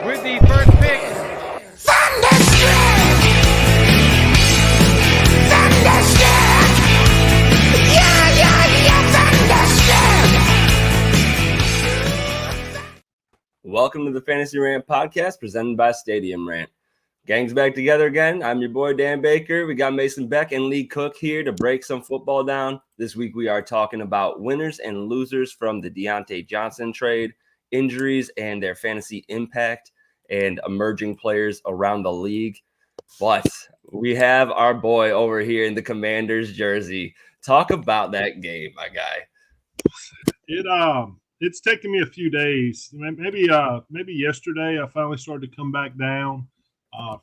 with the first pick. Thunderstruck! Thunderstruck! Yeah, Thunderstruck! Welcome to the Fantasy Rant podcast presented by Stadium Rant. Gang's back together again. I'm your boy, Dan Baker. We got Mason Beck and Lee Cook here to break some football down. This week we are talking about winners and losers from the Diontae Johnson trade, injuries and their fantasy impact, and emerging players around the league. But we have our boy over here in the Commanders jersey. Talk about that game, my guy. It's taken me a few days. Maybe yesterday I finally started to come back down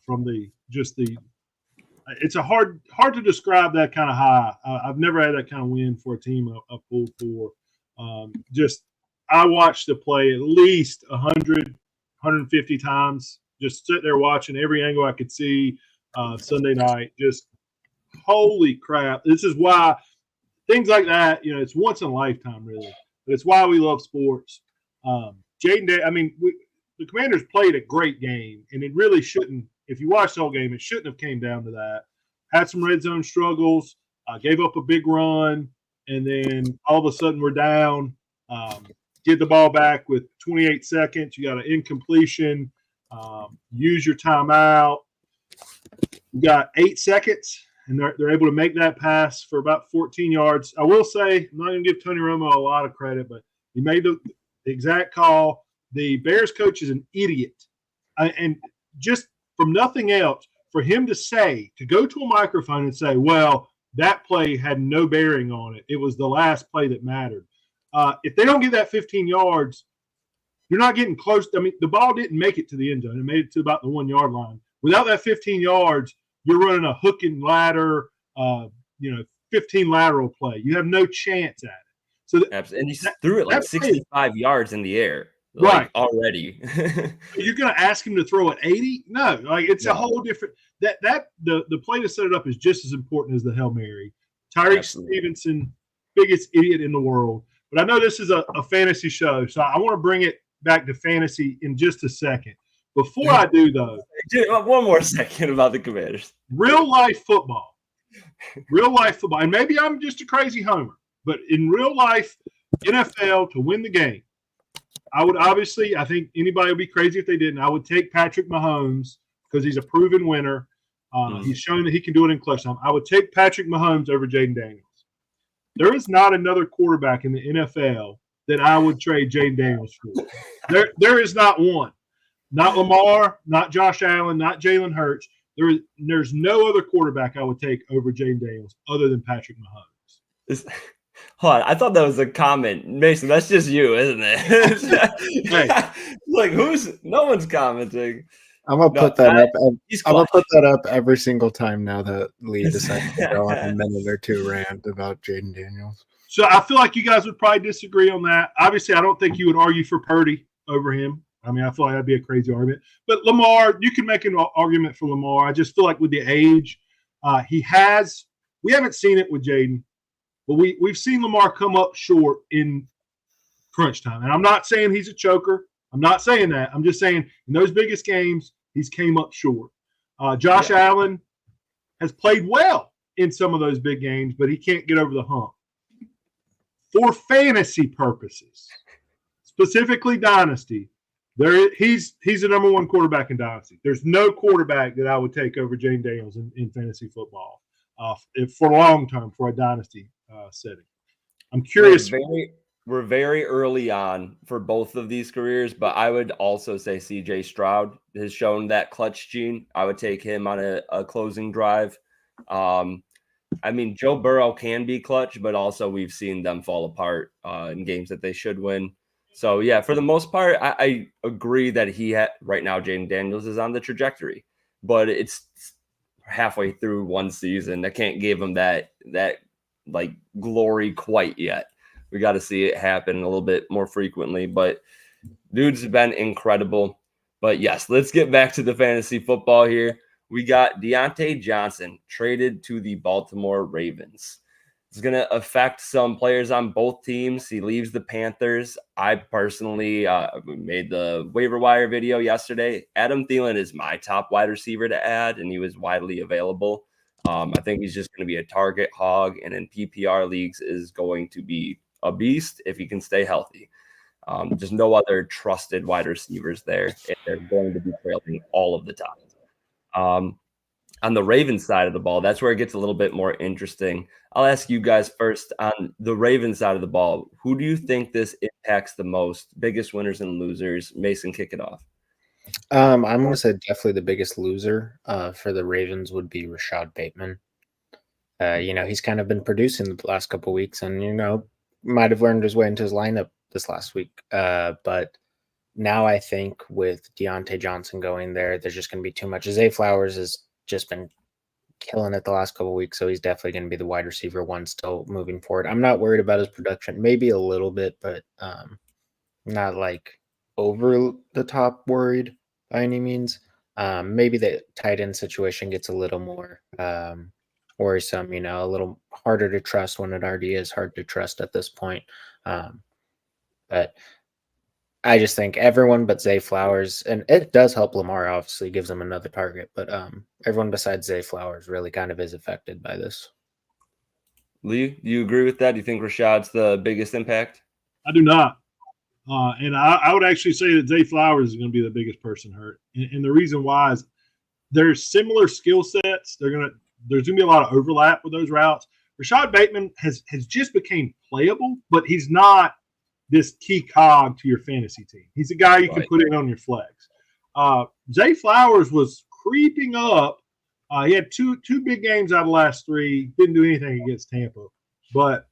from it's a hard to describe that kind of high. I've never had that kind of win for a team I've pulled for. I watched the play at least 100, 150 times, just sit there watching every angle I could see Sunday night. Just holy crap. This is why things like that, it's once in a lifetime, really. But it's why we love sports. The Commanders played a great game, and it really shouldn't. If you watch the whole game, it shouldn't have came down to that. Had some red zone struggles, gave up a big run, and then all of a sudden we're down. Get the ball back with 28 seconds. You got an incompletion. Use your timeout. You got 8 seconds, and they're able to make that pass for about 14 yards. I will say, I'm not going to give Tony Romo a lot of credit, but he made the exact call. The Bears coach is an idiot. And just from nothing else, for him to go to a microphone and say, well, that play had no bearing on it. It was the last play that mattered. If they don't get that 15 yards, you're not getting close. I mean, the ball didn't make it to the end zone. It made it to about the 1 yard line. Without that 15 yards, you're running a hook and ladder, 15 lateral play. You have no chance at it. So and he threw it like 65 yards in the air. Right. Already. You're going to ask him to throw at 80? No. It's a whole different – the play to set it up is just as important as the Hail Mary. Tyreek Stevenson, biggest idiot in the world. But I know this is a fantasy show, so I want to bring it back to fantasy in just a second. Before I do, though – one more second about the Commanders. Real-life football. And maybe I'm just a crazy homer, but in real life, NFL, to win the game, I think anybody would be crazy if they didn't. I would take Patrick Mahomes because he's a proven winner. He's shown that he can do it in clutch time. I would take Patrick Mahomes over Jaden Daniels. There is not another quarterback in the NFL that I would trade Jaden Daniels for. There is not one. Not Lamar, not Josh Allen, not Jalen Hurts. There's no other quarterback I would take over Jaden Daniels other than Patrick Mahomes. Hold on, I thought that was a comment. Mason, that's just you, isn't it? Hey. Like, no one's commenting. I'm gonna put that up. I'm gonna put that up every single time now that Lee decides to go on a minute or two rant about Jaden Daniels. So I feel like you guys would probably disagree on that. Obviously, I don't think you would argue for Purdy over him. I mean, I feel like that'd be a crazy argument. But Lamar, you can make an argument for Lamar. I just feel like with the age, we haven't seen it with Jaden, but we've seen Lamar come up short in crunch time. And I'm not saying he's a choker. I'm not saying that. I'm just saying in those biggest games, he's came up short. Josh Allen has played well in some of those big games, but he can't get over the hump. For fantasy purposes, specifically Dynasty, he's the number one quarterback in Dynasty. There's no quarterback that I would take over Jaden Daniels in fantasy football for long term for a Dynasty setting. I'm curious. We're very early on for both of these careers, but I would also say CJ Stroud has shown that clutch gene. I would take him on a closing drive. Joe Burrow can be clutch, but also we've seen them fall apart in games that they should win. So, yeah, for the most part, I agree that right now Jaden Daniels is on the trajectory, but it's halfway through one season. I can't give him that like glory quite yet. We got to see it happen a little bit more frequently, but dude's been incredible. But yes, let's get back to the fantasy football here. We got Diontae Johnson traded to the Baltimore Ravens. It's going to affect some players on both teams. He leaves the Panthers. I personally made the waiver wire video yesterday. Adam Thielen is my top wide receiver to add, and he was widely available. I think he's just going to be a target hog, and in PPR leagues is going to be a beast if he can stay healthy. Just no other trusted wide receivers there, and they're going to be trailing all of the time. On the Ravens side of the ball, that's where it gets a little bit more interesting. I'll ask you guys first on the Ravens side of the ball. Who do you think this impacts the most? Biggest winners and losers? Mason, kick it off. I'm going to say definitely the biggest loser for the Ravens would be Rashad Bateman. He's kind of been producing the last couple of weeks and, might have learned his way into his lineup this last week. But now I think with Diontae Johnson going there, there's just going to be too much. Zay Flowers has just been killing it the last couple of weeks, so he's definitely going to be the wide receiver one still moving forward. I'm not worried about his production, maybe a little bit, but not like over the top worried by any means. Maybe the tight end situation gets a little more worrisome, a little harder to trust when it already is hard to trust at this point. But I just think everyone but Zay Flowers, and it does help Lamar, obviously gives him another target, but everyone besides Zay Flowers really kind of is affected by this. Lee, do you agree with that? Do you think Rashad's the biggest impact? I do not. And I would actually say that Zay Flowers is going to be the biggest person hurt. And the reason why is there's similar skill sets. There's going to be a lot of overlap with those routes. Rashad Bateman has just became playable, but he's not this key cog to your fantasy team. He's a guy you can put in on your flex. Zay Flowers was creeping up. He had two big games out of the last three. Didn't do anything against Tampa, but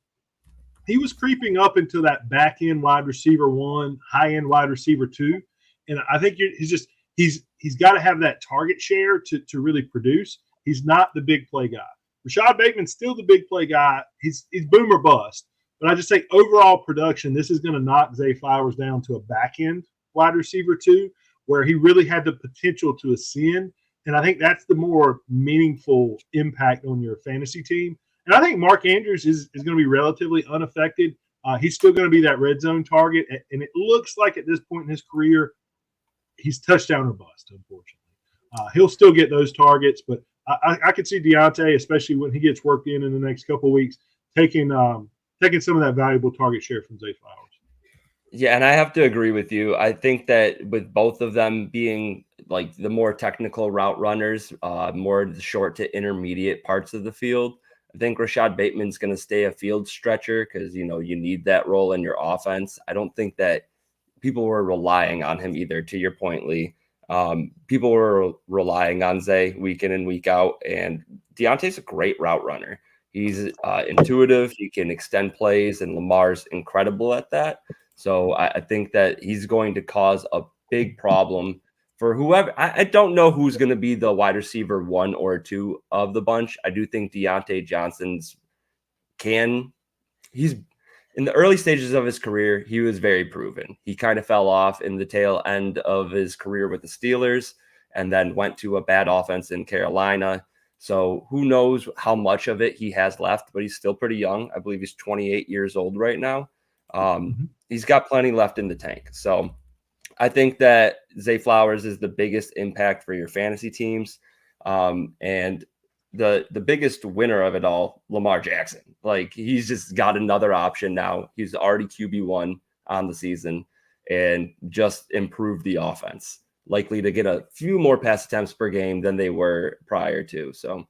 he was creeping up into that back end wide receiver one, high end wide receiver two, and I think he's got to have that target share to really produce. He's not the big play guy. Rashad Bateman's still the big play guy. He's boom or bust. But I just think overall production, this is going to knock Zay Flowers down to a back end wide receiver two, where he really had the potential to ascend. And I think that's the more meaningful impact on your fantasy team. And I think Mark Andrews is going to be relatively unaffected. He's still going to be that red zone target. And it looks like at this point in his career, he's touchdown or bust, unfortunately. He'll still get those targets, but I could see Diontae, especially when he gets worked in the next couple of weeks, taking some of that valuable target share from Zay Flowers. Yeah, and I have to agree with you. I think that with both of them being like the more technical route runners, more the short to intermediate parts of the field, I think Rashad Bateman's going to stay a field stretcher because, you need that role in your offense. I don't think that people were relying on him either, to your point, Lee. People were relying on Zay week in and week out, and Diontae's a great route runner. He's intuitive. He can extend plays, and Lamar's incredible at that. So I think that he's going to cause a big problem for whoever. I don't know who's going to be the wide receiver 1 or 2 of the bunch. I do think Diontae Johnson's he's in the early stages of his career, he was very proven. He kind of fell off in the tail end of his career with the Steelers and then went to a bad offense in Carolina. So who knows how much of it he has left, but he's still pretty young. I believe he's 28 years old right now. He's got plenty left in the tank. So I think that Zay Flowers is the biggest impact for your fantasy teams. And the biggest winner of it all, Lamar Jackson. Like, he's just got another option now. He's already QB1 on the season and just improved the offense. Likely to get a few more pass attempts per game than they were prior to. So,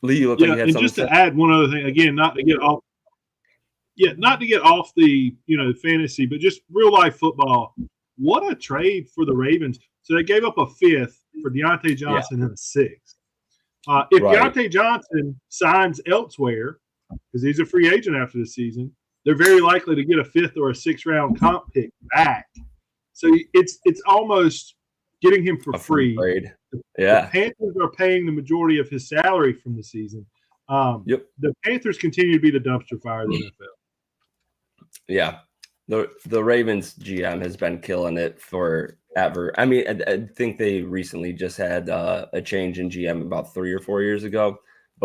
Lee, you look like you had and something just to add one other thing, again, not to get off the fantasy, but just real life football. What a trade for the Ravens! So they gave up a 5th for Diontae Johnson and a 6th. If Diontae Johnson signs elsewhere, because he's a free agent after the season, they're very likely to get a 5th or a 6th round comp pick back. So it's almost getting him for free. The Panthers are paying the majority of his salary from the season. The Panthers continue to be the dumpster fire of the NFL. Yeah. The Ravens GM has been killing it forever. I mean, I think they recently just had a change in GM about 3 or 4 years ago,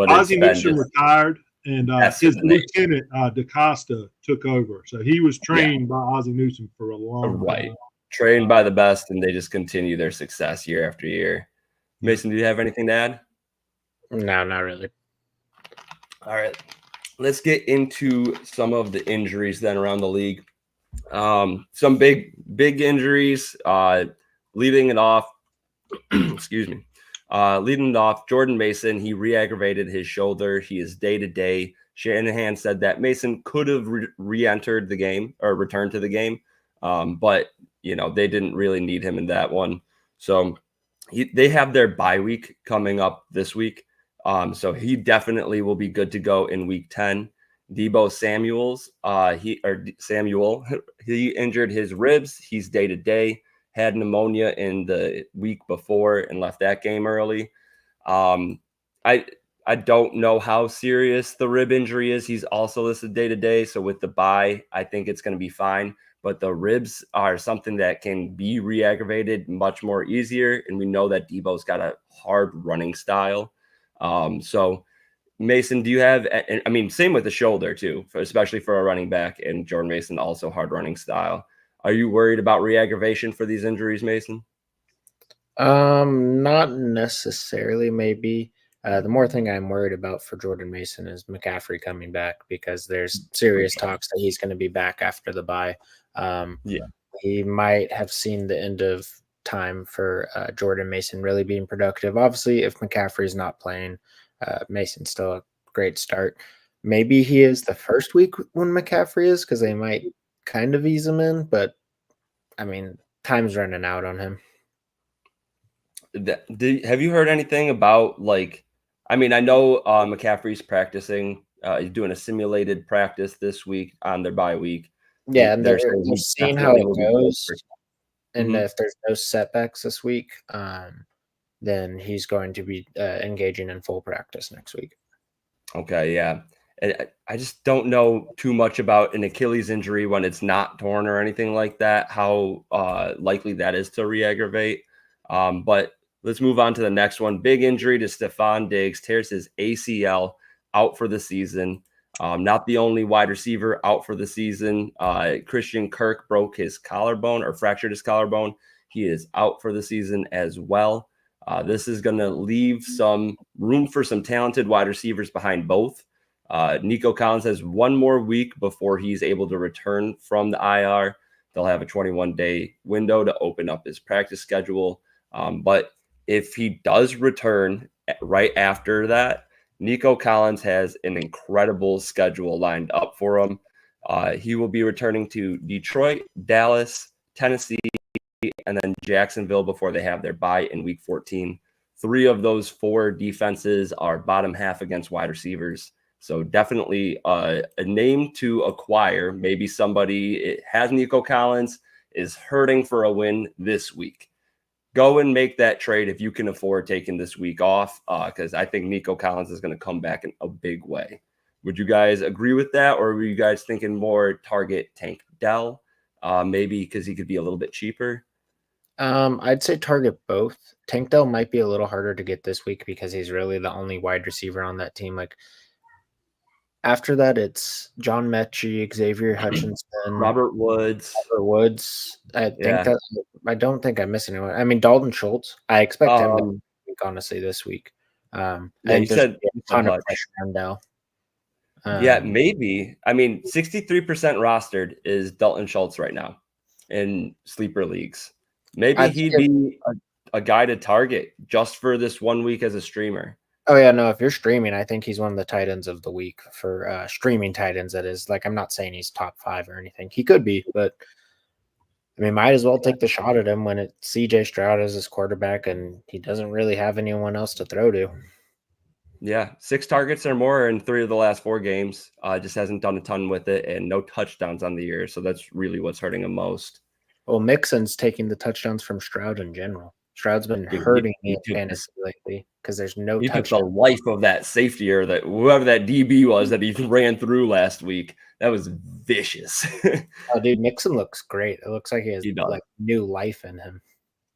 but it's Ozzie been Newsome just retired, and that's his just an age. lieutenant DaCosta took over. So he was trained by Ozzie Newsome for a long Right. time. Trained by the best, and they just continue their success year after year. Yeah. Mason, do you have anything to add? No, not really. All right. Let's get into some of the injuries then around the league. Some big injuries. Leading it off, excuse me. Leading it off, Jordan Mason, he re-aggravated his shoulder. He is day-to-day. Shanahan said that Mason could have re-entered the game or returned to the game, but, they didn't really need him in that one. So they have their bye week coming up this week. So he definitely will be good to go in week 10. Debo Samuel, he injured his ribs. He's day-to-day. Had pneumonia in the week before and left that game early. I don't know how serious the rib injury is. He's also listed day-to-day. So with the bye, I think it's going to be fine. But the ribs are something that can be re-aggravated much more easier. And we know that Debo's got a hard running style. So Mason, do you have, same with the shoulder too, especially for a running back, and Jordan Mason also hard running style. Are you worried about re-aggravation for these injuries, Mason? Not necessarily, maybe. The more thing I'm worried about for Jordan Mason is McCaffrey coming back, because there's serious talks that he's going to be back after the bye. He might have seen the end of time for Jordan Mason really being productive. Obviously, if McCaffrey's not playing, Mason's still a great start. Maybe he is the first week when McCaffrey is, because they might kind of ease him in, but time's running out on him. Have you heard anything about, I know McCaffrey's practicing, he's doing a simulated practice this week on their bye week. Yeah, and they're seeing how it goes. And if there's no setbacks this week, then he's going to be engaging in full practice next week. Okay, yeah. I just don't know too much about an Achilles injury when it's not torn or anything like that, how likely that is to re-aggravate. But let's move on to the next one. Big injury to Stephon Diggs, tears his ACL, out for the season. Not the only wide receiver out for the season. Christian Kirk broke his collarbone or fractured his collarbone. He is out for the season as well. This is going to leave some room for some talented wide receivers behind both. Nico Collins has one more week before he's able to return from the IR. They'll have a 21-day window to open up his practice schedule. But if he does return right after that, Nico Collins has an incredible schedule lined up for him. He will be returning to Detroit, Dallas, Tennessee, and then Jacksonville before they have their bye in week 14. 3 of those 4 defenses are bottom half against wide receivers. So definitely a name to acquire. Maybe somebody has Nico Collins, is hurting for a win this week. Go and make that trade if you can afford taking this week off, because I think Nico Collins is going to come back in a big way. Would you guys agree with that, or were you guys thinking more target Tank Dell, maybe because he could be a little bit cheaper? I'd say target both. Tank Dell might be a little harder to get this week because he's really the only wide receiver on that team. After that, it's John Mechie, Xavier Hutchinson, Robert Woods. I don't think I'm missing anyone. Dalton Schultz. I expect him to week, honestly, this week. I think there's a ton of pressure on Dell. Maybe. 63% rostered is Dalton Schultz right now in sleeper leagues. Maybe he'd be a guy to target just for this 1 week as a streamer. Oh, yeah, no, if you're streaming, I think he's one of the tight ends of the week for streaming tight ends, that is. I'm not saying he's top 5 or anything. He could be, but, might as well take the shot at him when it's CJ Stroud as his quarterback and he doesn't really have anyone else to throw to. Yeah, 6 targets or more in 3 of the last 4 games. Just hasn't done a ton with it, and no touchdowns on the year, so that's really what's hurting him most. Well, Mixon's taking the touchdowns from Stroud in general. Stroud's been hurting me in fantasy lately because there's no touchdown. He took the life of that safety, or that whoever that DB was that he ran through last week. That was vicious. Oh, dude, Mixon looks great. It looks like he has new life in him.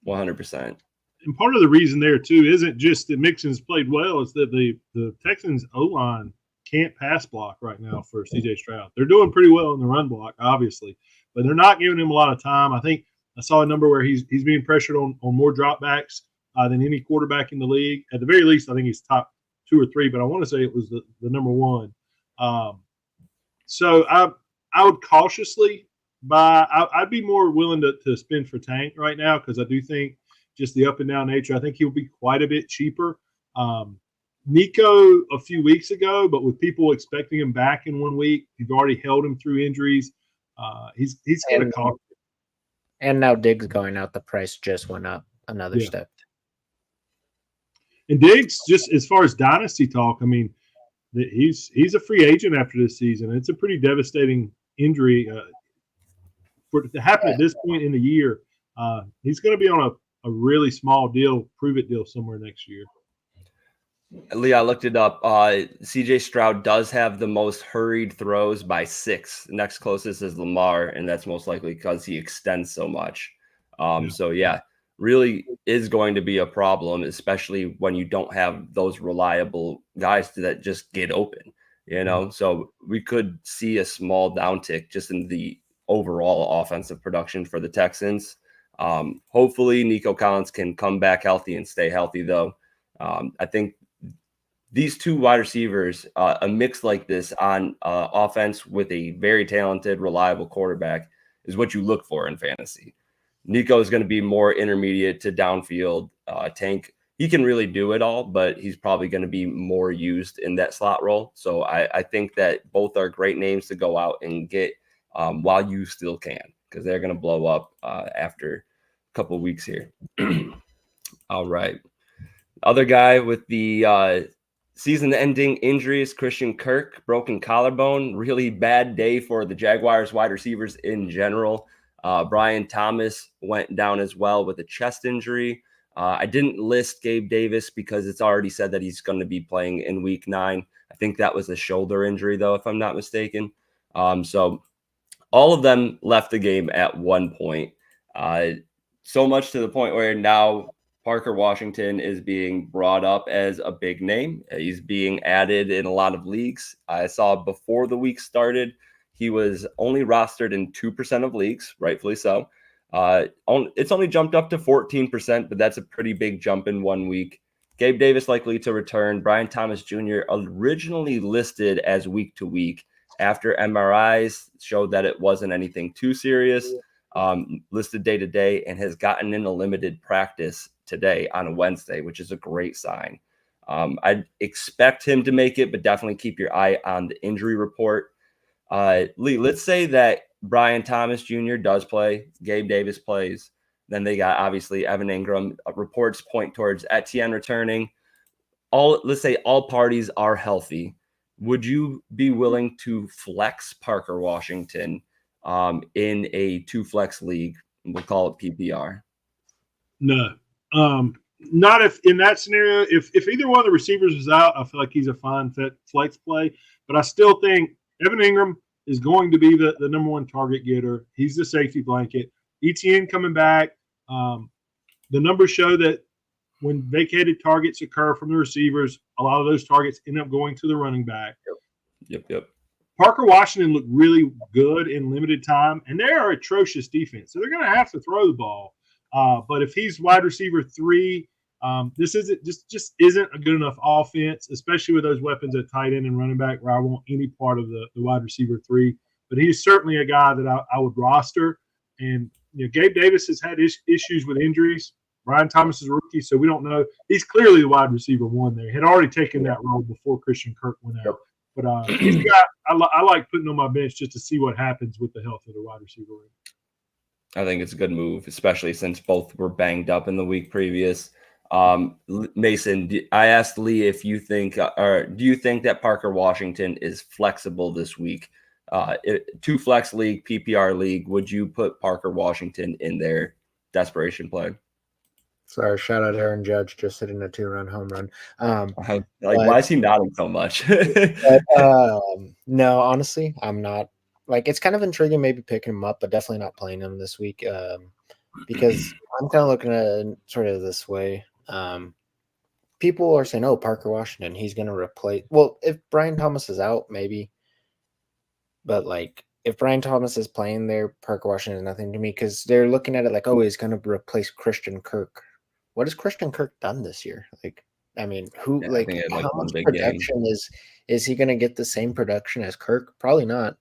100%. and part of the reason there too isn't just that Mixon's played well; it's that the Texans O-line can't pass block right now for C.J. Stroud. They're doing pretty well in the run block, obviously, but they're not giving him a lot of time. I think I saw a number where he's being pressured on more dropbacks than any quarterback in the league. At the very least, I think he's top 2 or 3, but I want to say it was the number 1. So I would cautiously buy. I'd be more willing to spend for Tank right now because I do think just the up and down nature. I think he'll be quite a bit cheaper. Nico a few weeks ago, but with people expecting him back in 1 week, you've already held him through injuries. He's going to cost. And now Diggs going out, the price just went up another step. And Diggs, just as far as dynasty talk, I mean, he's a free agent after this season. It's a pretty devastating injury for it to happen at this point in the year. He's going to be on a really small deal, prove-it deal somewhere next year. Lee, I looked it up. C.J. Stroud does have the most hurried throws by 6. Next closest is Lamar, and that's most likely because he extends so much. So, yeah, really is going to be a problem, especially when you don't have those reliable guys that just get open, you know? So we could see a small downtick just in the overall offensive production for the Texans. Hopefully Nico Collins can come back healthy and stay healthy, though. I think these 2 wide receivers, a mix like this on offense with a very talented, reliable quarterback is what you look for in fantasy. Nico is going to be more intermediate to downfield. Tank, he can really do it all, but he's probably going to be more used in that slot role. So I think that both are great names to go out and get while you still can, because they're going to blow up after a couple of weeks here. All right. Other guy with the season-ending injuries, Christian Kirk, broken collarbone. Really bad day for the Jaguars wide receivers in general. Brian Thomas went down as well with a chest injury. I didn't list Gabe Davis because it's already said that he's going to be playing in week 9. I think that was a shoulder injury, though, if I'm not mistaken. So all of them left the game at one point. So much to the point where now Parker Washington is being brought up as a big name. He's being added in a lot of leagues. I saw before the week started, he was only rostered in 2% of leagues, rightfully so. It's only jumped up to 14%, but that's a pretty big jump in 1 week. Gabe Davis likely to return. Brian Thomas Jr. originally listed as week to week. After MRIs showed that it wasn't anything too serious, listed day to day, and has gotten in a limited practice today on a Wednesday, which is a great sign. I'd expect him to make it, but definitely keep your eye on the injury report. Lee, let's say that Brian Thomas Jr. does play, Gabe Davis plays. Then they got obviously Evan Ingram. Reports point towards Etienne returning. Let's say all parties are healthy. Would you be willing to flex Parker Washington in a 2-flex league? We'll call it PPR. No. Not if in that scenario, if either one of the receivers is out, I feel like he's a fine fit flex play. But I still think Evan Ingram is going to be the number 1 target getter. He's the safety blanket. Etienne coming back. The numbers show that when vacated targets occur from the receivers, a lot of those targets end up going to the running back. Yep. Parker Washington looked really good in limited time, and they're an atrocious defense. So they're going to have to throw the ball. But if he's wide receiver 3, this just isn't a good enough offense, especially with those weapons at tight end and running back, where I want any part of the wide receiver 3. But he's certainly a guy that I would roster. And Gabe Davis has had issues with injuries. Brian Thomas is a rookie, so we don't know. He's clearly the wide receiver 1 there. He had already taken that role before Christian Kirk went out. But he's a guy I like putting on my bench just to see what happens with the health of the wide receiver room. I think it's a good move, especially since both were banged up in the week previous. Mason, I asked Lee if you think, or do you think that Parker Washington is flexible this week? 2-flex league, PPR league, would you put Parker Washington in their desperation play? Sorry, shout out Aaron Judge, just hitting a 2-run home run. Why is he nodding so much? No, honestly, I'm not. Like, it's kind of intriguing maybe picking him up, but definitely not playing him this week. because I'm kind of looking at it sort of this way. People are saying, "Oh, Parker Washington, he's going to replace." Well, if Brian Thomas is out, maybe, but like if Brian Thomas is playing there, Parker Washington is nothing to me because they're looking at it like, "Oh, he's going to replace Christian Kirk." What has Christian Kirk done this year? Like, I mean, who Yeah, I like think he had how like one much big game, production is he going to get the same production as Kirk? Probably not.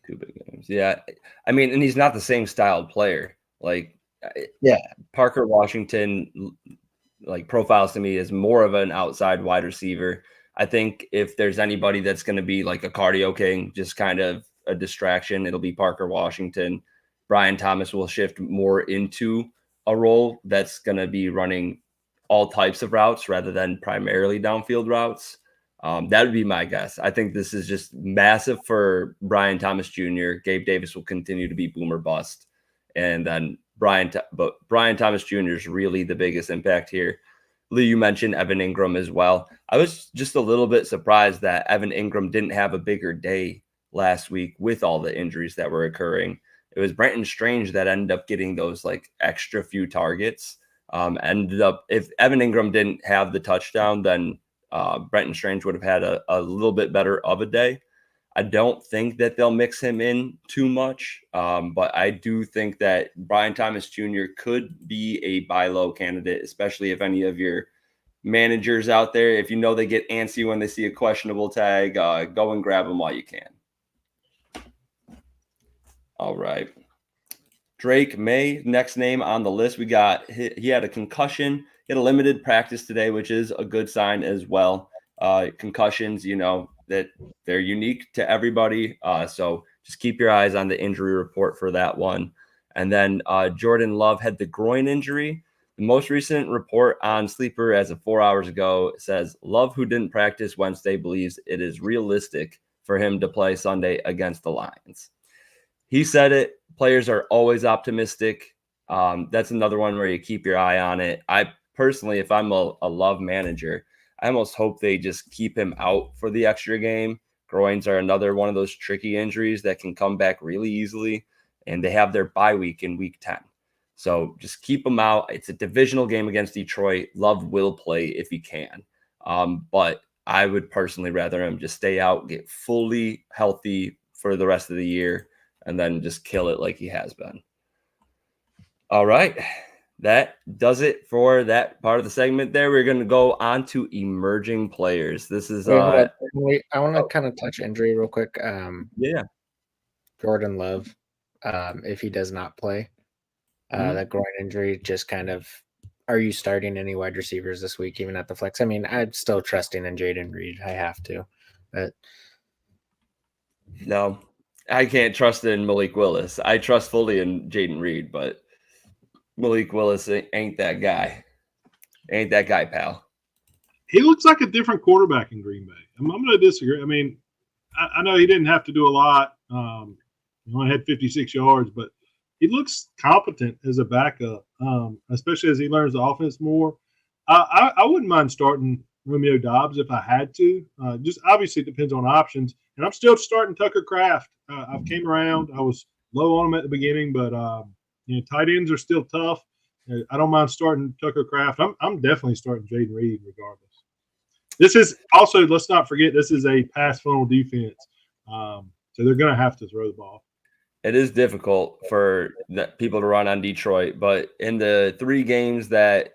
2 big games. Yeah, I mean, and he's not the same styled player. Like, Yeah. Parker Washington, like profiles to me as more of an outside wide receiver. I think if there's anybody that's going to be like a cardio king, just kind of a distraction, it'll be Parker Washington. Brian Thomas will shift more into a role that's going to be running all types of routes rather than primarily downfield routes. That would be my guess. I think this is just massive for Brian Thomas Jr. Gabe Davis will continue to be boomer bust. And then Brian Thomas Jr. is really the biggest impact here. Lee, you mentioned Evan Ingram as well. I was just a little bit surprised that Evan Ingram didn't have a bigger day last week with all the injuries that were occurring. It was Brenton Strange that ended up getting those like extra few targets. Ended up, if Evan Ingram didn't have the touchdown, then Brenton Strange would have had a little bit better of a day. I don't think that they'll mix him in too much, but I do think that Brian Thomas Jr. could be a buy low candidate, especially if any of your managers out there, if you know they get antsy when they see a questionable tag, go and grab them while you can. All right. Drake May, next name on the list. We got, he had a concussion. He had a limited practice today, which is a good sign as well. Concussions, you know, that they're unique to everybody. So just keep your eyes on the injury report for that one. And then Jordan Love had the groin injury. The most recent report on Sleeper as of 4 hours ago says Love, who didn't practice Wednesday, believes it is realistic for him to play Sunday against the Lions. He said it. Players are always optimistic. That's another one where you keep your eye on it. I personally, if I'm a Love manager, I almost hope they just keep him out for the extra game. Groins are another one of those tricky injuries that can come back really easily, and they have their bye week in week 10. So just keep him out. It's a divisional game against Detroit. Love will play if he can. But I would personally rather him just stay out, get fully healthy for the rest of the year, and then just kill it like he has been. All right. That does it for that part of the segment there. We're going to go on to emerging players. This is I want to kind of touch injury real quick. Yeah. Jordan Love, if he does not play, that groin injury just kind of, are you starting any wide receivers this week, even at the flex? I mean, I'm still trusting in Jaden Reed. I have to, but No, I can't trust in Malik Willis. I trust fully in Jaden Reed, but Malik Willis ain't that guy. Ain't that guy, pal. He looks like a different quarterback in Green Bay. I'm going to disagree. I mean, I know he didn't have to do a lot. He only had 56 yards, but he looks competent as a backup, especially as he learns the offense more. I wouldn't mind starting Romeo Dobbs if I had to. Just obviously it depends on options. And I'm still starting Tucker Kraft. I've came around. I was low on him at the beginning, but tight ends are still tough. I don't mind starting Tucker Kraft. I'm definitely starting Jaden Reed regardless. This is also, let's not forget, this is a pass funnel defense. So they're going to have to throw the ball. It is difficult for people to run on Detroit, but in the 3 games that,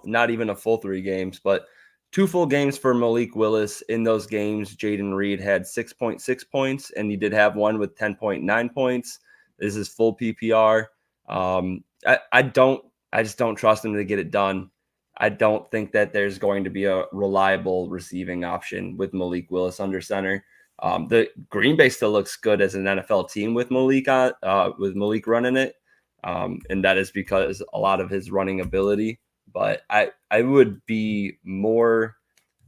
not even a full 3 games, but 2 full games for Malik Willis. In those games, Jaden Reed had 6.6 points, and he did have one with 10.9 points. This is full PPR. I just don't trust him to get it done. I don't think that there's going to be a reliable receiving option with Malik Willis under center. The Green Bay still looks good as an NFL team with Malik running it, and that is because a lot of his running ability. But I would be more.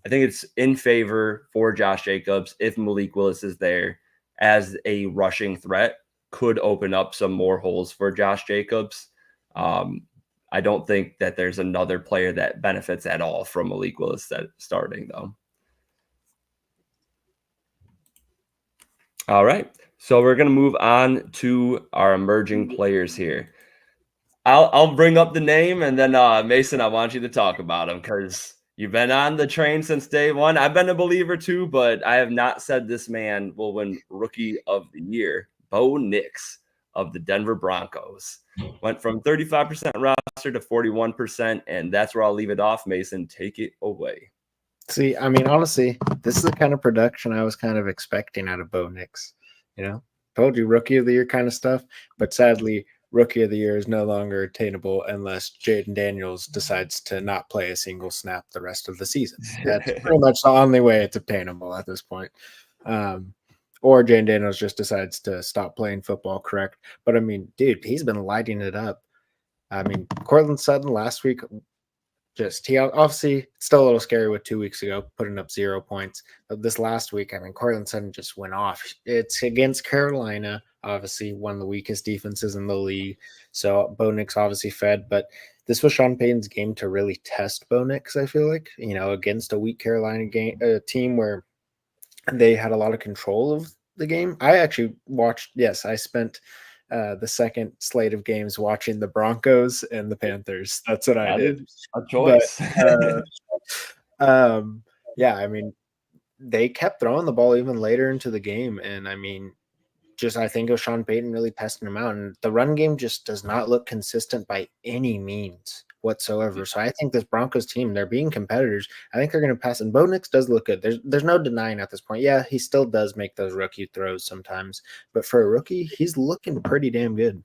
I think it's in favor for Josh Jacobs if Malik Willis is there as a rushing threat. Could open up some more holes for Josh Jacobs. I don't think that there's another player that benefits at all from Malik Willis starting, though. All right. So we're going to move on to our emerging players here. I'll bring up the name, and then Mason, I want you to talk about him because you've been on the train since day one. I've been a believer too, but I have not said this man will win Rookie of the Year. Bo Nix of the Denver Broncos went from 35% roster to 41%, and that's where I'll leave it off. Mason, take it away. See, I mean, honestly, this is the kind of production I was kind of expecting out of Bo Nix. Told you Rookie of the Year kind of stuff, but sadly, Rookie of the Year is no longer attainable unless Jaden Daniels decides to not play a single snap the rest of the season. That's pretty much the only way it's attainable at this point. Or Jaden Daniels just decides to stop playing football, correct? But I mean, dude, he's been lighting it up. I mean, Cortland Sutton last week, he obviously still a little scary with 2 weeks ago, putting up 0 points. But this last week, I mean, Cortland Sutton just went off. It's against Carolina, obviously one of the weakest defenses in the league. So Bo Nix obviously fed, but this was Sean Payton's game to really test Bo Nix, I feel like, against a weak Carolina team where they had a lot of control of the game. I actually I spent the second slate of games watching the Broncos and the Panthers. That's what I did. A choice. But, yeah, I mean, they kept throwing the ball even later into the game. And I mean, I think it was Sean Payton really testing them out. And the run game just does not look consistent by any means whatsoever. So I think this Broncos team, they're being competitors. I think they're going to pass. And Bo Nix does look good. There's no denying at this point. Yeah, he still does make those rookie throws sometimes. But for a rookie, he's looking pretty damn good.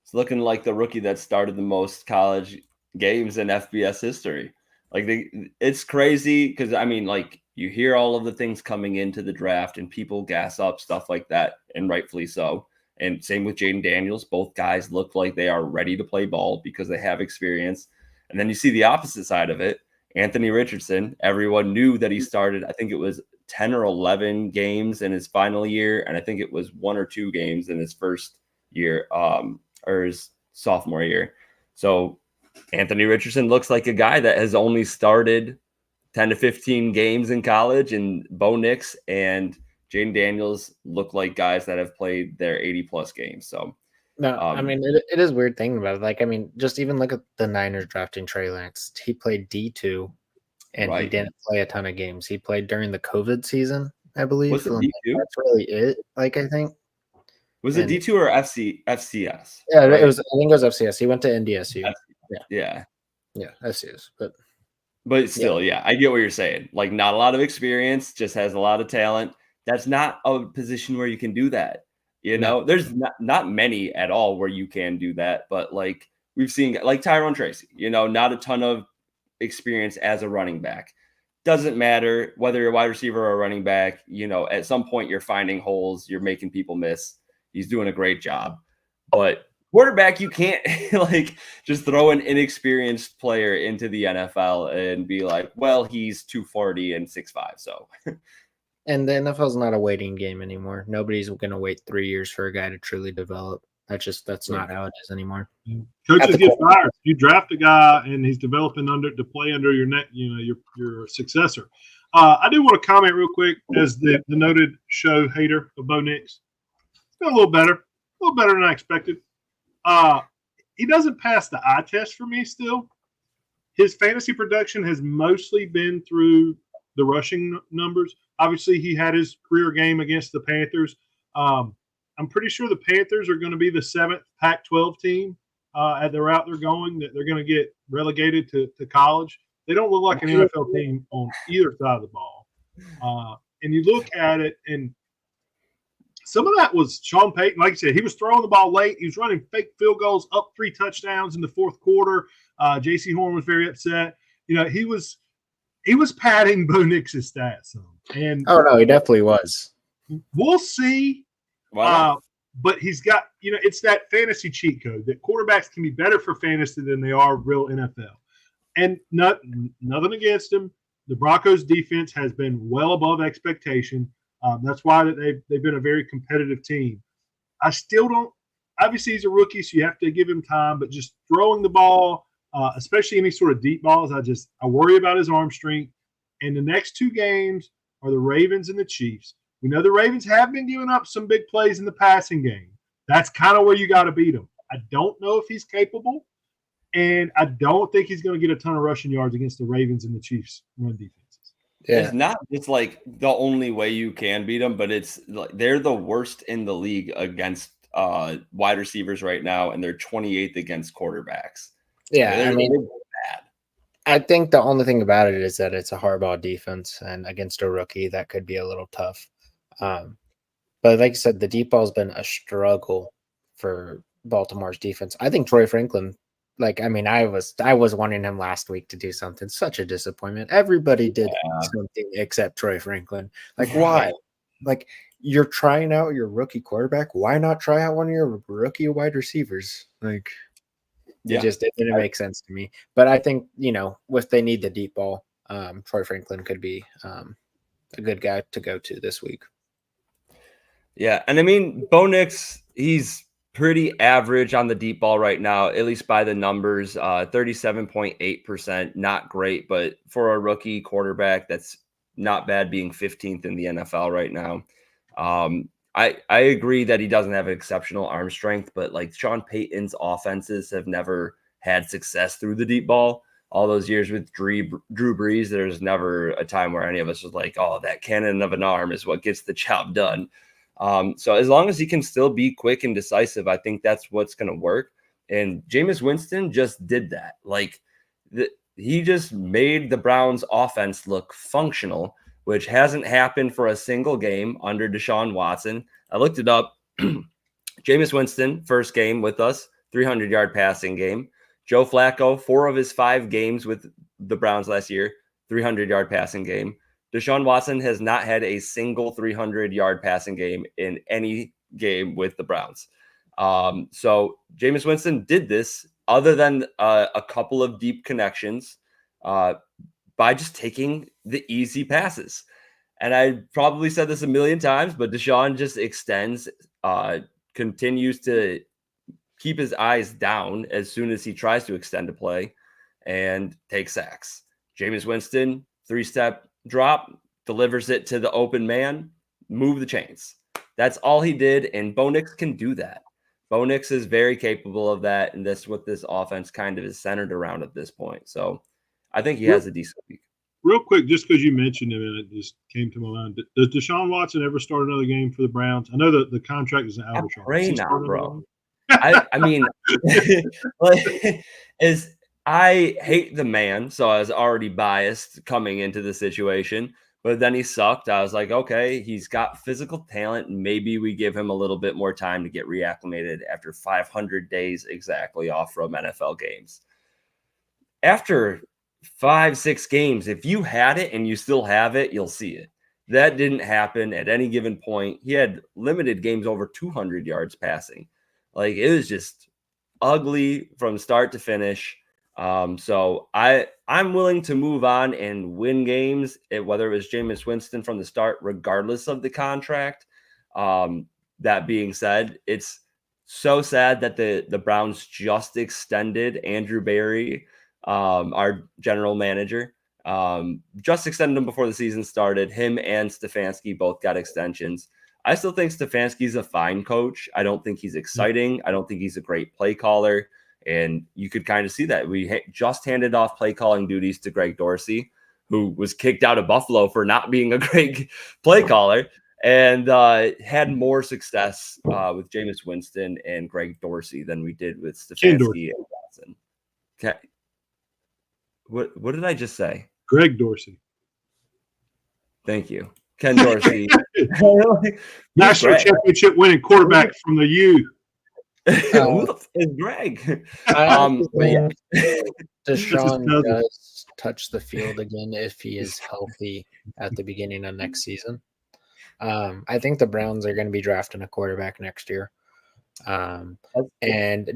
It's looking like the rookie that started the most college games in FBS history. It's crazy because, I mean, you hear all of the things coming into the draft and people gas up stuff like that, and rightfully so. And same with Jaden Daniels. Both guys look like they are ready to play ball because they have experience. And then you see the opposite side of it. Anthony Richardson, everyone knew that he started, I think it was 10 or 11 games in his final year. And I think it was 1 or 2 games in his first year or his sophomore year. So Anthony Richardson looks like a guy that has only started 10 to 15 games in college, and Bo Nix and Jaden Daniels look like guys that have played their 80-plus games. So, no, I mean, it is weird thinking about it. I mean, just even look at the Niners drafting Trey Lance. He played D2, and He didn't play a ton of games. He played during the COVID season, I believe. Was it D2? That's really it, I think. Was it D2 or FCS? Yeah, right? I think it was FCS. He went to NDSU. Yeah, FCS, But still, yeah, I get what you're saying. Not a lot of experience, just has a lot of talent. That's not a position where you can do that. No. There's not many at all where you can do that. But we've seen Tyrone Tracy, not a ton of experience as a running back. Doesn't matter whether you're a wide receiver or a running back. At some point you're finding holes, you're making people miss. He's doing a great job. But quarterback, you can't just throw an inexperienced player into the NFL and be like, well, he's 240 and 6'5". So, and the NFL's not a waiting game anymore. Nobody's going to wait 3 years for a guy to truly develop. That's not how it is anymore. Coaches get fired. You draft a guy and he's developing to play under your neck, your successor. I do want to comment real quick as the noted show hater of Bo Nix. It's been a little better than I expected. He doesn't pass the eye test for me still. His fantasy production has mostly been through the rushing numbers. Obviously, he had his career game against the Panthers. I'm pretty sure the Panthers are going to be the 7th Pac-12 team at the route they're going, that they're going to get relegated to college. They don't look like an NFL team on either side of the ball. And you look at it, and some of that was Sean Payton. Like I said, he was throwing the ball late. He was running fake field goals, up 3 touchdowns in the fourth quarter. J.C. Horn was very upset. He was padding Bo Nix's stats. And oh no, he definitely was. We'll see. Wow. But he's got, it's that fantasy cheat code that quarterbacks can be better for fantasy than they are real NFL. And nothing against him. The Broncos defense has been well above expectation. That's why they've been a very competitive team. I still don't – obviously he's a rookie, so you have to give him time. But just throwing the ball, especially any sort of deep balls, I worry about his arm strength. And the next 2 games are the Ravens and the Chiefs. We know the Ravens have been giving up some big plays in the passing game. That's kind of where you got to beat them. I don't know if he's capable, and I don't think he's going to get a ton of rushing yards against the Ravens and the Chiefs run defenses. It's not just like the only way you can beat them, but it's like they're the worst in the league against wide receivers right now, and they're 28th against quarterbacks. Yeah, They're I mean, bad. I think the only thing about it is that it's a Harbaugh defense, and against a rookie, that could be a little tough. But like I said, the deep ball's been a struggle for Baltimore's defense. I think Troy Franklin, I was wanting him last week to do something. Such a disappointment. Everybody did something except Troy Franklin. Like, why? Like, you're trying out your rookie quarterback. Why not try out one of your rookie wide receivers? Like, it didn't make sense to me. But I think, if they need the deep ball, Troy Franklin could be a good guy to go to this week. Yeah, and I mean, Bo Nix, he's pretty average on the deep ball right now, at least by the numbers, 37.8%, not great, but for a rookie quarterback, that's not bad, being 15th in the NFL right now. I agree that he doesn't have exceptional arm strength, but like Sean Payton's offenses have never had success through the deep ball. All those years with Drew Brees, there's never a time where any of us was like, oh, that cannon of an arm is what gets the job done. So as long as he can still be quick and decisive, I think that's what's going to work. And Jameis Winston just did that. He just made the Browns offense look functional, which hasn't happened for a single game under Deshaun Watson. I looked it up. Jameis Winston, first game with us, 300-yard passing game. Joe Flacco, 4 of his 5 games with the Browns last year, 300-yard passing game. Deshaun Watson has not had a single 300-yard passing game in any game with the Browns. So Jameis Winston did this other than a couple of deep connections by just taking the easy passes. And I probably said this a million times, but Deshaun just extends, continues to keep his eyes down as soon as he tries to extend a play and take sacks. Jameis Winston, 3-step drop, delivers it to the open man, move the chains. That's all he did, and Bo Nix can do that. Bo Nix is very capable of that, and that's what this offense kind of is centered around at this point. So I think he has a decent week. Real quick, just because you mentioned him, and it just came to my mind. Does Deshaun Watson ever start another game for the Browns? I know that the contract is an albatross. Pray not, bro. I mean, I hate the man, so I was already biased coming into the situation. But then he sucked. I was like, okay, he's got physical talent. Maybe we give him a little bit more time to get reacclimated after 500 days exactly off from NFL games. After 5-6 games, if you had it and you still have it, you'll see it. That didn't happen at any given point. He had limited games over 200 yards passing. Like, it was just ugly from start to finish. So I'm willing to move on and win games, whether it was Jameis Winston from the start, regardless of the contract. That being said, it's so sad that the Browns just extended Andrew Berry, our general manager. Just extended him before the season started. Him and Stefanski both got extensions. I still think Stefanski's a fine coach. I don't think he's exciting. I don't think he's a great play caller. And you could kind of see that. We just handed off play calling duties to Greg Dorsey, who was kicked out of Buffalo for not being a great play caller, and had more success with Jameis Winston and Greg Dorsey than we did with Stefanski and Johnson. Okay. What did I just say? Greg Dorsey. Thank you. Ken Dorsey. National championship winning quarterback from the U. Who the f is Greg? Deshaun does touch the field again if he is healthy at the beginning of next season. I think the Browns are going to be drafting a quarterback next year. And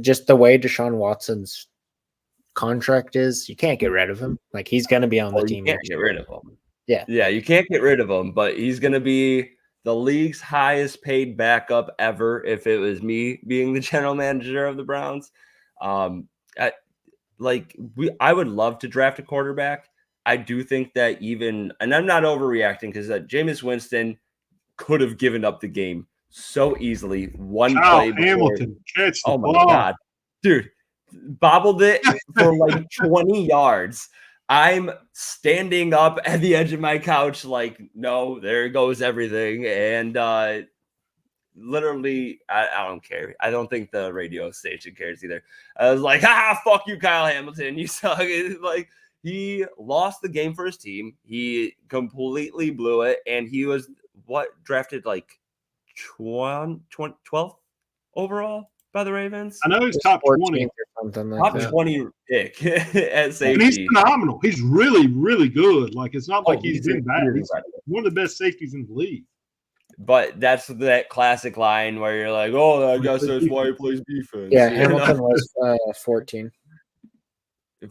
just the way Deshaun Watson's contract is, you can't get rid of him. Like, he's going to be on the team. You can't get rid of him. Yeah, you can't get rid of him, but he's going to be the league's highest paid backup ever if it was me being the general manager of the Browns. I would love to draft a quarterback. I do think that and I'm not overreacting, because Jameis Winston could have given up the game so easily. One Kyle play before. Hamilton catch the Oh my ball. God, dude, bobbled it for like 20 yards. I'm standing up at the edge of my couch, like, no, there goes everything. And literally, I don't care. I don't think the radio station cares either. I was like, fuck you, Kyle Hamilton. You suck. Like, he lost the game for his team. He completely blew it. And he was drafted like 12th overall by the Ravens. I know he's top 20. Or something like Top that. 20 pick at safety. And he's phenomenal. He's really, really good. Like, it's not like he's been bad. really He's incredible. one of the best safeties in the league. But that's that classic line where you're like, oh, I guess that's why he plays defense. Yeah, You Hamilton know? was 14.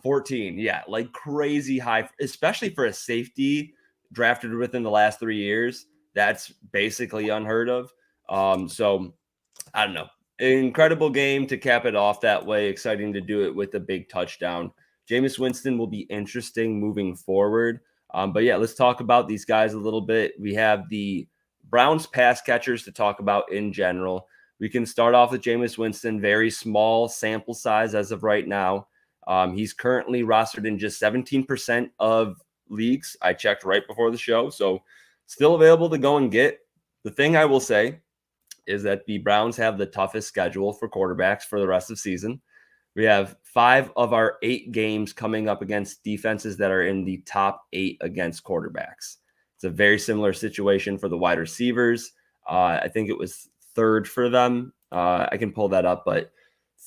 14, yeah, like crazy high, especially for a safety drafted within the last 3 years. That's basically unheard of. So I don't know. Incredible game to cap it off that way. Exciting to do it with a big touchdown. Jameis Winston will be interesting moving forward. But yeah, let's talk about these guys a little bit. We have the Browns pass catchers to talk about in general. We can start off with Jameis Winston, very small sample size as of right now. He's currently rostered in just 17% of leagues. I checked right before the show, so still available to go and get. The thing I will say is that the Browns have the toughest schedule for quarterbacks for the rest of the season. We have 5 of our 8 games coming up against defenses that are in the top 8 against quarterbacks. It's a very similar situation for the wide receivers. I think it was 3rd for them. I can pull that up, but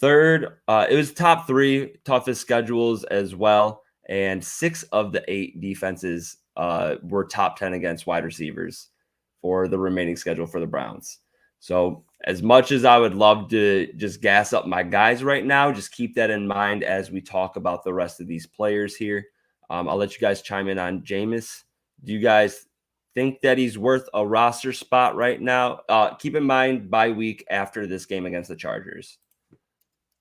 3rd, it was top 3 toughest schedules as well. And 6 of the 8 defenses were top 10 against wide receivers for the remaining schedule for the Browns. So as much as I would love to just gas up my guys right now, just keep that in mind as we talk about the rest of these players here. I'll let you guys chime in on Jameis. Do you guys think that he's worth a roster spot right now? Keep in mind, bye week after this game against the Chargers.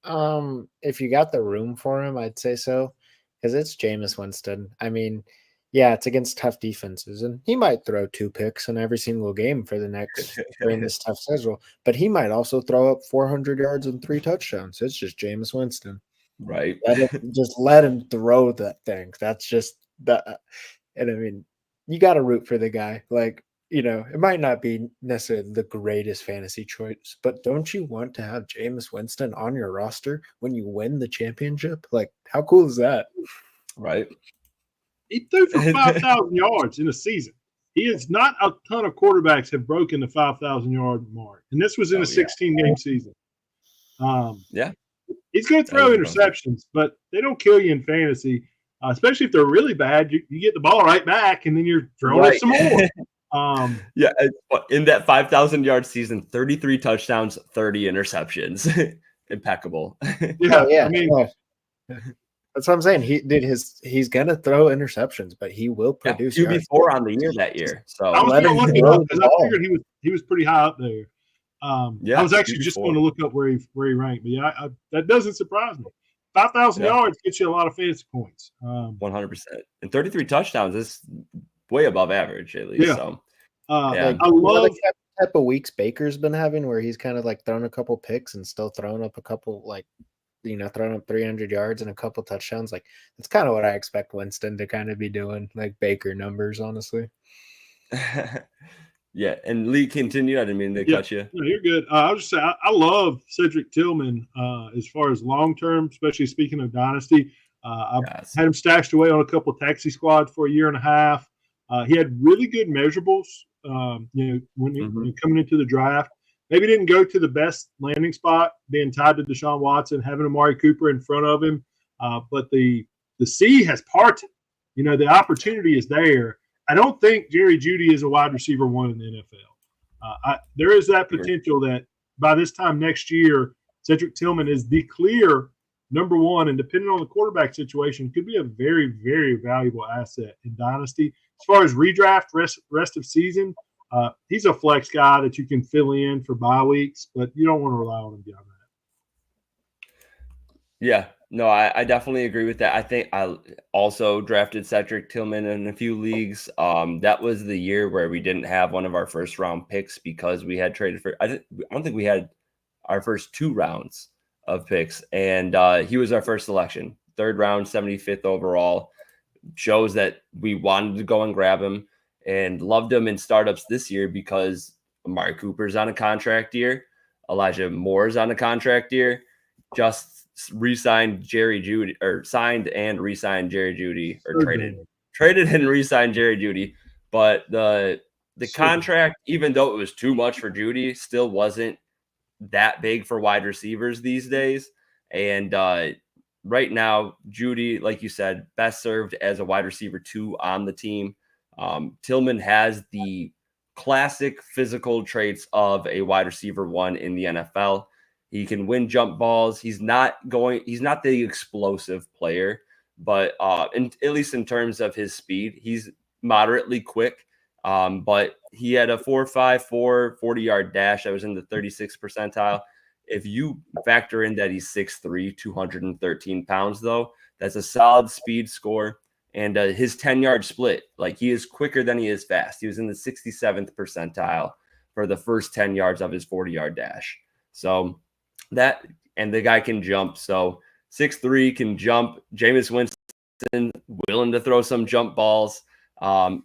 If you got the room for him, I'd say so, because it's Jameis Winston. I mean, yeah, it's against tough defenses, and he might throw 2 picks in every single game for the next during this tough schedule. But he might also throw up 400 yards and 3 touchdowns. It's just Jameis Winston, right? Just let him throw that thing. That's just that. And I mean, you got to root for the guy. Like, you know, it might not be necessarily the greatest fantasy choice, but don't you want to have Jameis Winston on your roster when you win the championship? Like, how cool is that? Right. He threw for 5,000 yards in a season. He is not a ton of quarterbacks have broken the 5,000-yard mark, and this was in a 16-game season. Yeah, he's going to throw interceptions, but they don't kill you in fantasy, especially if they're really bad. You get the ball right back, and then you're throwing it some more. Yeah, in that 5,000-yard season, 33 touchdowns, 30 interceptions. Impeccable. Yeah, yeah. I mean, that's what I'm saying. He's gonna throw interceptions, but he will produce. QB4 on the year that year. So I was going to look it up because I figured he was pretty high up there. I was actually just going to look up where he ranked, but yeah, that doesn't surprise me. 5,000 yards gets you a lot of fantasy points. 100%, and 33 touchdowns is way above average at least. Yeah. So I love the type of weeks Baker's been having, where he's kind of like thrown a couple picks and still throwing up a couple, like, you know, throwing up 300 yards and a couple touchdowns. Like, that's kind of what I expect Winston to kind of be doing, like Baker numbers, honestly. Yeah, and Lee, continue. I didn't mean to cut you. No, you're good. I was just saying, I love Cedric Tillman as far as long term, especially speaking of dynasty. I've had him stashed away on a couple of taxi squads for a year and a half. He had really good measurables. When coming into the draft, maybe didn't go to the best landing spot, being tied to Deshaun Watson, having Amari Cooper in front of him. But the sea has parted. You know, the opportunity is there. I don't think Jerry Jeudy is a wide receiver 1 in the NFL. There is that potential that by this time next year, Cedric Tillman is the clear number 1, and depending on the quarterback situation, could be a very, very valuable asset in Dynasty. As far as redraft, rest of season, he's a flex guy that you can fill in for bye weeks, but you don't want to rely on him beyond that. Yeah, No, I definitely agree with that. I think I also drafted Cedric Tillman in a few leagues. That was the year where we didn't have one of our first round picks because we had traded for. I don't think we had our first 2 rounds of picks, and he was our first selection, 3rd round, 75th overall. Shows that we wanted to go and grab him and loved him in startups this year because Amari Cooper's on a contract year, Elijah Moore's on a contract year, just re-signed Jerry Judy, or signed and re-signed Jerry Judy, or So traded and re-signed Jerry Judy. But the So contract, even though it was too much for Judy, still wasn't that big for wide receivers these days. And right now, Judy, like you said, best served as a wide receiver 2 on the team. Tillman has the classic physical traits of a wide receiver 1 in the NFL. He can win jump balls. He's not the explosive player, but at least in terms of his speed, he's moderately quick. But he had a 4.54 40-yard dash that was in the 36th percentile. If you factor in that he's 6'3", 213 pounds, though, that's a solid speed score. And his 10-yard split, like, he is quicker than he is fast. He was in the 67th percentile for the first 10 yards of his 40-yard dash. So that, and the guy can jump. So 6'3", can jump. Jameis Winston willing to throw some jump balls.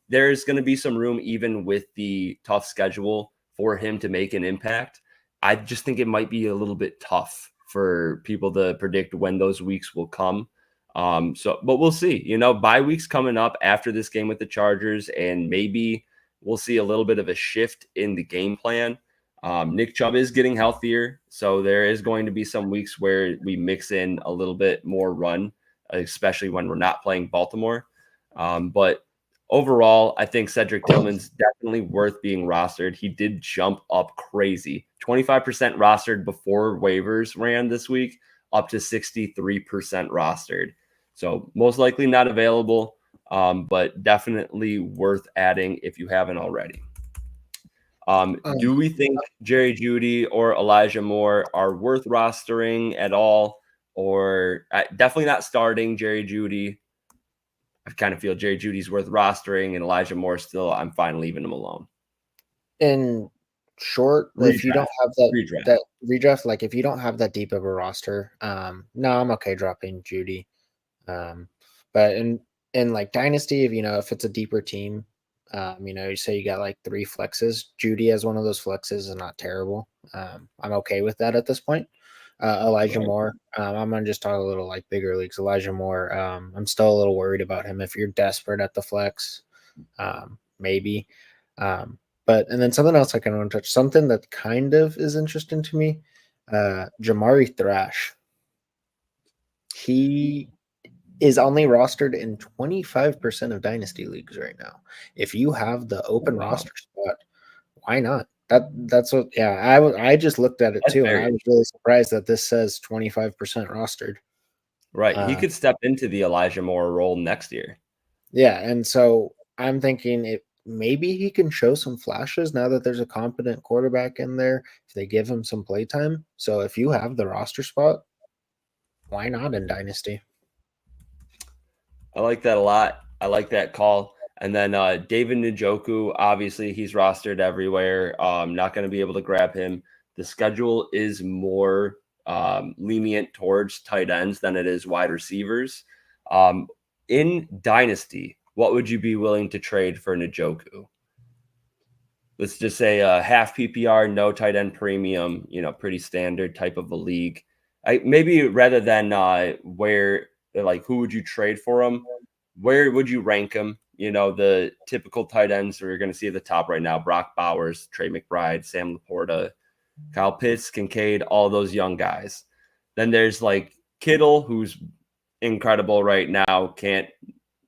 There's going to be some room, even with the tough schedule, for him to make an impact. I just think it might be a little bit tough for people to predict when those weeks will come. But we'll see. Bye weeks coming up after this game with the Chargers, and maybe we'll see a little bit of a shift in the game plan. Nick Chubb is getting healthier, so there is going to be some weeks where we mix in a little bit more run, especially when we're not playing Baltimore. But overall, I think Cedric Tillman's definitely worth being rostered. He did jump up crazy. 25% rostered before waivers ran this week, up to 63% rostered. So most likely not available, but definitely worth adding if you haven't already. Do we think Jerry Judy or Elijah Moore are worth rostering at all? Or definitely not starting Jerry Judy. I kind of feel Jerry Judy's worth rostering, and Elijah Moore still, I'm fine leaving him alone. In short, if you don't have that redraft, like if you don't have that deep of a roster, no, I'm okay dropping Judy. But in like Dynasty, if it's a deeper team, you say you got like 3 flexes, Judy as one of those flexes is not terrible. I'm okay with that at this point. Elijah Moore, I'm gonna just talk a little like bigger leagues. Elijah Moore, I'm still a little worried about him. If you're desperate at the flex, maybe. But and then something else I kind of want to touch, something that kind of is interesting to me, Jamari Thrash. He is only rostered in 25% of Dynasty leagues right now. If you have the open roster spot, why not? That's what. Yeah, I just looked at it too, and I was really surprised that this says 25% rostered. Right, he could step into the Elijah Moore role next year. Yeah, and so I'm thinking maybe he can show some flashes now that there's a competent quarterback in there if they give him some play time. So if you have the roster spot, why not in Dynasty? I like that a lot. I like that call. And then David Njoku, obviously he's rostered everywhere. Not going to be able to grab him. The schedule is more lenient towards tight ends than it is wide receivers. In Dynasty, what would you be willing to trade for Njoku? Let's just say half PPR, no tight end premium, pretty standard type of a league. Maybe rather than who would you trade for him? Where would you rank him? The typical tight ends we're going to see at the top right now: Brock Bowers, Trey McBride, Sam Laporta, Kyle Pitts, Kincaid, all those young guys. Then there's like Kittle, who's incredible right now. Can't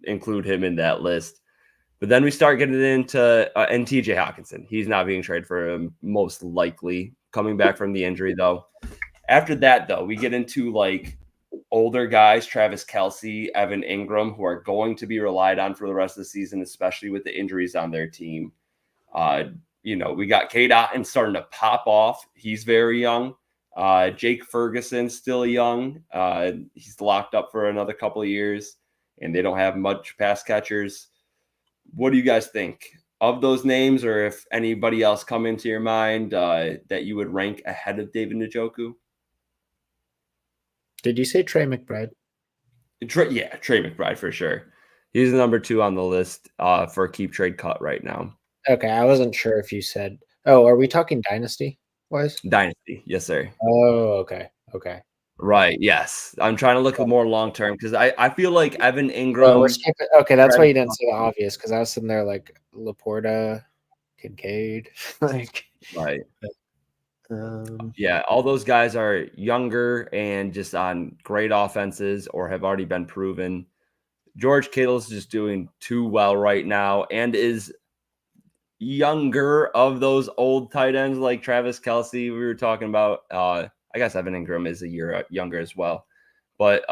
include him in that list. But then we start getting into and TJ Hawkinson. He's not being traded for him, most likely, coming back from the injury, though. After that, though, we get into like older guys, Travis Kelce, Evan Ingram, who are going to be relied on for the rest of the season, especially with the injuries on their team. We got Cade Otton starting to pop off. He's very young. Jake Ferguson's still young. He's locked up for another couple of years, and they don't have much pass catchers. What do you guys think of those names, or if anybody else come into your mind that you would rank ahead of David Njoku? Did you say Trey McBride? Yeah, Trey McBride for sure. He's number 2 on the list for keep trade cut right now. Okay, I wasn't sure if you said. Oh, are we talking dynasty wise? Dynasty, yes, sir. Oh, okay. Right, yes. I'm trying to look more long term because I feel like Evan Ingram. Well, we're skipping. Okay, that's why you didn't say the obvious, because I was sitting there like Laporta, Kincaid, like. Right. Yeah, all those guys are younger and just on great offenses or have already been proven. George Kittle's just doing too well right now and is younger of those old tight ends like Travis Kelce we were talking about. I guess Evan Ingram is a year younger as well. But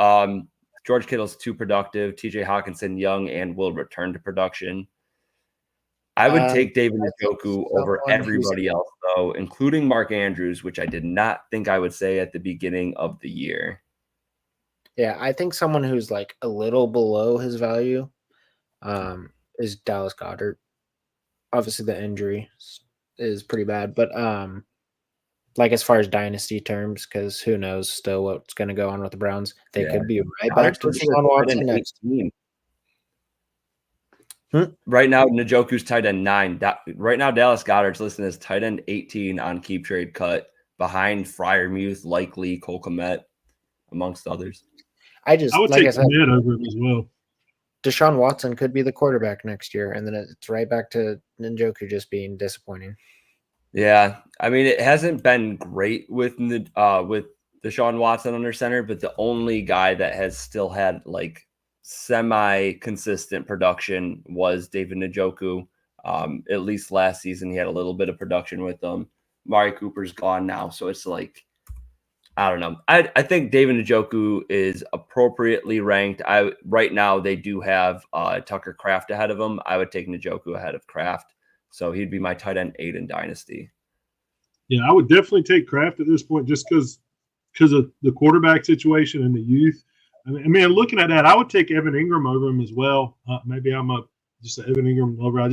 George Kittle's too productive. TJ Hawkinson young and will return to production. I would take David Njoku over everybody else, though, including Mark Andrews, which I did not think I would say at the beginning of the year. Yeah, I think someone who's like a little below his value is Dallas Goedert. Obviously, the injury is pretty bad, but like as far as dynasty terms, because who knows still what's going to go on with the Browns. They could be right back to Deshaun Watson next. Right now, Njoku's tight end 9. Right now, Dallas Goedert's listed as tight end 18 on keep trade cut, behind Freiermuth, Likely, Cole Kmet, amongst others. I would take Kmet over him as well. Deshaun Watson could be the quarterback next year, and then it's right back to Njoku just being disappointing. Yeah, I mean, it hasn't been great with Deshaun Watson under center, but the only guy that has still had like semi-consistent production was David Njoku. At least last season, he had a little bit of production with them. Mari Cooper's gone now, so it's like, I don't know. I think David Njoku is appropriately ranked. Right now, they do have Tucker Kraft ahead of him. I would take Njoku ahead of Kraft, so he'd be my tight end 8 in Dynasty. Yeah, I would definitely take Kraft at this point just because of the quarterback situation and the youth. I mean, looking at that, I would take Evan Ingram over him as well. Maybe I'm just an Evan Ingram lover. I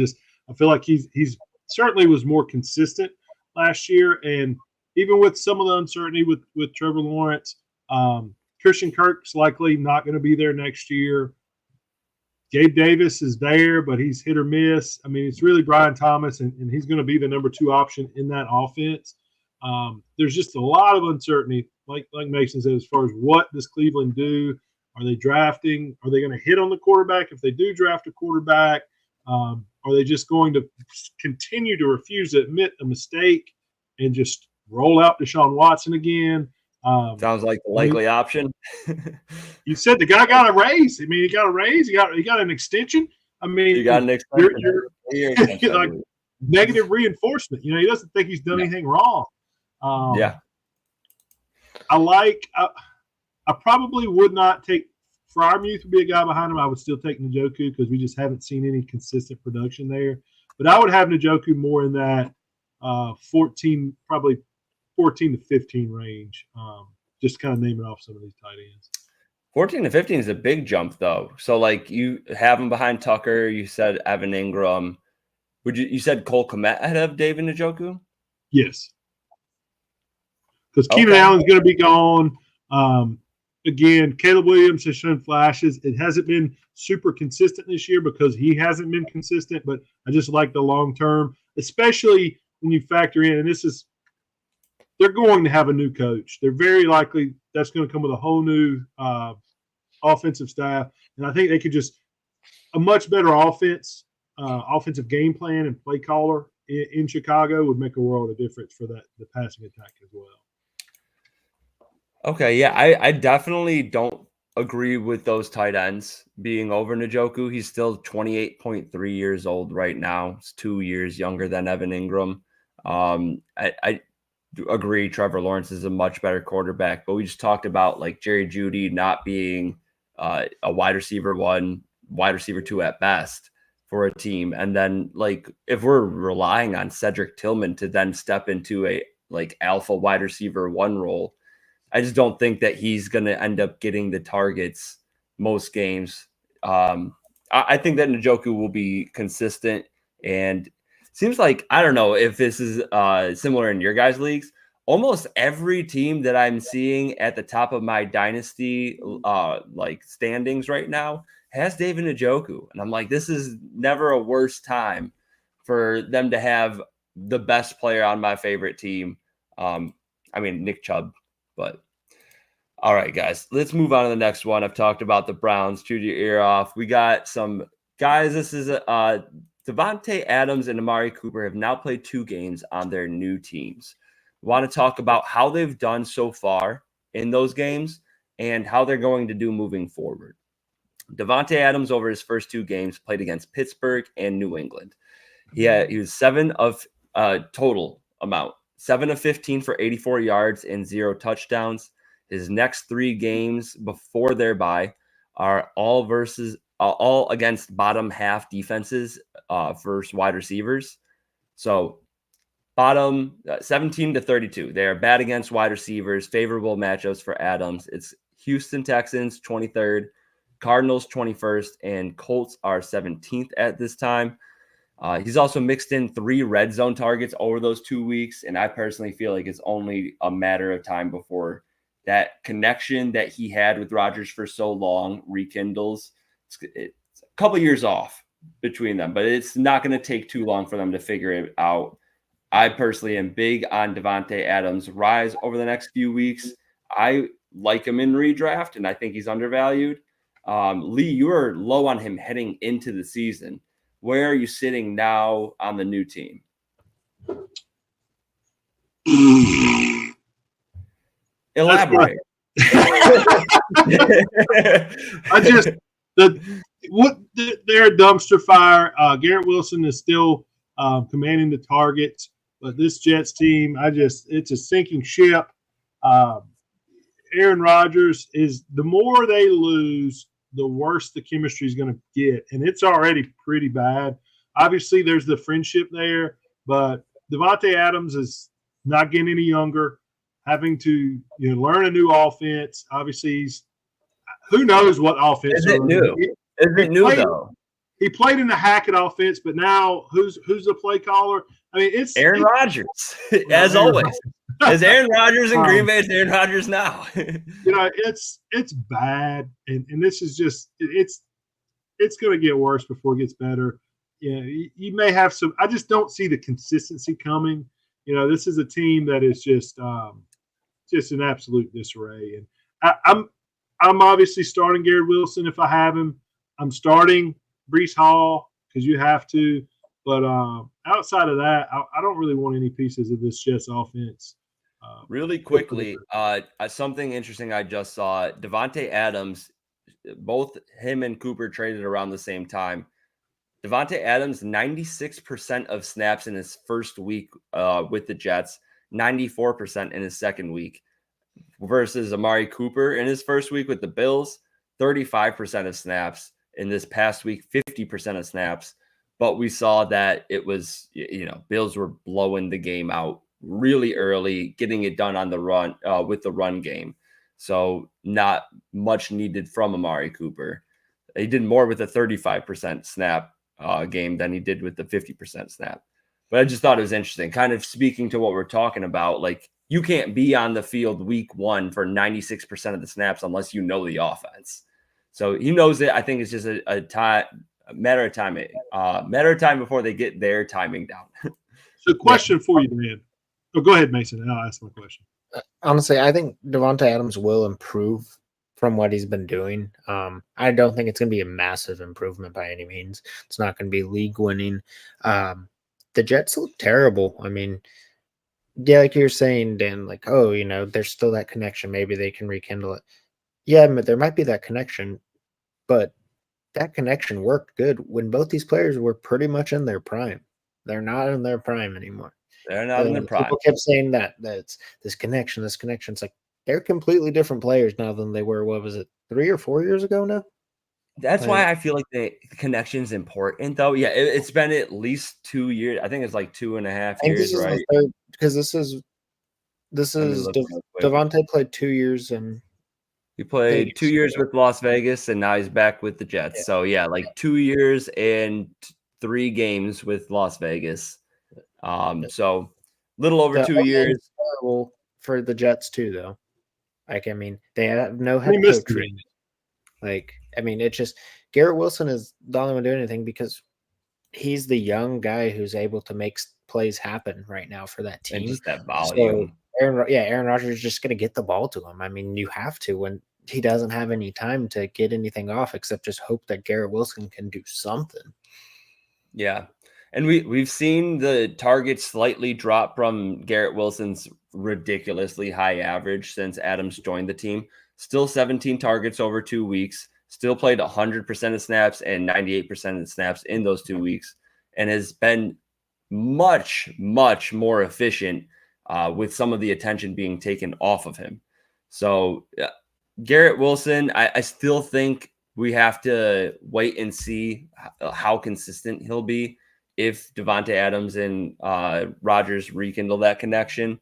feel like he's certainly was more consistent last year, and even with some of the uncertainty with Trevor Lawrence, Christian Kirk's likely not going to be there next year. Gabe Davis is there, but he's hit or miss. I mean, it's really Brian Thomas, and he's going to be the number 2 option in that offense. There's just a lot of uncertainty, like Mason said, as far as what does Cleveland do? Are they drafting? Are they going to hit on the quarterback if they do draft a quarterback? Are they just going to continue to refuse to admit a mistake and just roll out Deshaun Watson again? Sounds like the likely option. You said the guy got a raise. I mean, he got a raise. He got an extension. I mean, you got an extension. You're like negative reinforcement. You know, he doesn't think he's done anything wrong. Yeah. I probably would not take Freiermuth would be a guy behind him. I would still take Njoku because we just haven't seen any consistent production there. But I would have Njoku more in that 14 to 15 range. Just kind of naming off some of these tight ends. 14 to 15 is a big jump, though. So, like, you have him behind Tucker. You said Evan Ingram. You said Cole Kmet ahead of David Njoku? Yes. Because Keenan Allen's going to be gone. Again, Caleb Williams has shown flashes. It hasn't been super consistent this year because he hasn't been consistent, but I just like the long term, especially when you factor in, and they're going to have a new coach. They're very likely that's going to come with a whole new offensive staff, and I think they could just a much better offensive game plan and play caller in Chicago would make a world of difference for the passing attack as well. Okay, yeah, I definitely don't agree with those tight ends being over Njoku. He's still 28.3 years old right now. He's 2 years younger than Evan Ingram. I do agree Trevor Lawrence is a much better quarterback, but we just talked about like Jerry Jeudy not being a wide receiver 1, wide receiver 2 at best for a team. And then like if we're relying on Cedric Tillman to then step into a like alpha wide receiver one role. I just don't think that he's going to end up getting the targets most games. I think that Njoku will be consistent, and seems like, I don't know if this is similar in your guys' leagues. Almost every team that I'm seeing at the top of my dynasty like standings right now has David Njoku, and I'm like, this is never a worse time for them to have the best player on my favorite team. I mean, Nick Chubb, but all right, guys, let's move on to the next one. I've talked about the Browns. Chew your ear off. We got some guys. This is Devontae Adams and Amari Cooper have now played 2 games on their new teams. We want to talk about how they've done so far in those games and how they're going to do moving forward. Devontae Adams, over his first 2 games, played against Pittsburgh and New England. He was 7 of total amount, 7 of 15 for 84 yards and 0 touchdowns. His next 3 games before their bye are all against bottom half defenses versus wide receivers. So bottom 17 to 32. They are bad against wide receivers, favorable matchups for Adams. It's Houston Texans 23rd, Cardinals 21st, and Colts are 17th at this time. He's also mixed in 3 red zone targets over those 2 weeks, and I personally feel like it's only a matter of time before that connection that he had with Rodgers for so long rekindles. It's a couple years off between them, but it's not going to take too long for them to figure it out. I personally am big on Devontae Adams' rise over the next few weeks. I like him in redraft, and I think he's undervalued. Lee, you are low on him heading into the season. Where are you sitting now on the new team? Elaborate. They're a dumpster fire. Garrett Wilson is still commanding the targets, but this Jets team, it's a sinking ship. Aaron Rodgers is, the more they lose, the worse the chemistry is going to get, and it's already pretty bad. Obviously, there's the friendship there, but Devontae Adams is not getting any younger, having to learn a new offense. Obviously, who knows what offense is it new? Is it new though? He played in the Hackett offense, but now who's the play caller? I mean, it's Aaron Rodgers, as always. Is Aaron Rodgers in Green Bay? Is Aaron Rodgers now? It's bad, and this is just it's going to get worse before it gets better. You may have some. I just don't see the consistency coming. This is a team that is just an absolute disarray. And I'm obviously starting Garrett Wilson if I have him. I'm starting Breece Hall because you have to. But outside of that, I don't really want any pieces of this Jets offense. Really quickly, something interesting I just saw. Devontae Adams, both him and Cooper traded around the same time. Devontae Adams, 96% of snaps in his first week with the Jets, 94% in his second week, versus Amari Cooper in his first week with the Bills, 35% of snaps in this past week, 50% of snaps. But we saw that it was, Bills were blowing the game out really early, getting it done on the run with the run game. So not much needed from Amari Cooper. He did more with a 35% snap game than he did with the 50% snap. But I just thought it was interesting, kind of speaking to what we're talking about. Like, you can't be on the field week 1 for 96% of the snaps unless you know the offense. So he knows it. I think it's just a matter of time before they get their timing down. So question for you, Dan. Oh, go ahead, Mason, and I'll ask my question. Honestly, I think Devontae Adams will improve from what he's been doing. I don't think it's going to be a massive improvement by any means. It's not going to be league winning. The Jets look terrible. I mean, yeah, like you're saying, Dan, like, there's still that connection. Maybe they can rekindle it. Yeah, but there might be that connection, but that connection worked good when both these players were pretty much in their prime. They're not in their prime anymore. They're not in their prime. People kept saying that it's this connection. It's like they're completely different players now than they were, 3 or 4 years ago now? That's why I feel like the connection is important, though. Yeah, it's been at least 2 years. I think it's like 2.5 years, right? Because this is This Let me is look real quick. Devontae played 2 years in He played Vegas. 2 years with Las Vegas, and now he's back with the Jets. Yeah. So yeah, like 2 years and 3 games with Las Vegas. So little over The 2 O-line years. is terrible for the Jets too, though. Like, I mean, they have no They head missed coach. the Really. game. Like, I mean, it's just Garrett Wilson is the only one doing anything because he's the young guy who's able to make plays happen right now for that team. And just that So, volume. Aaron Rodgers is just going to get the ball to him. I mean, you have to when he doesn't have any time to get anything off except just hope that Garrett Wilson can do something. Yeah. And we've seen the targets slightly drop from Garrett Wilson's ridiculously high average since Adams joined the team. Still 17 targets over 2 weeks. Still played 100% of snaps and 98% of the snaps in those 2 weeks, and has been much, much more efficient with some of the attention being taken off of him. So Garrett Wilson, I still think we have to wait and see how consistent he'll be if Devontae Adams and Rodgers rekindle that connection.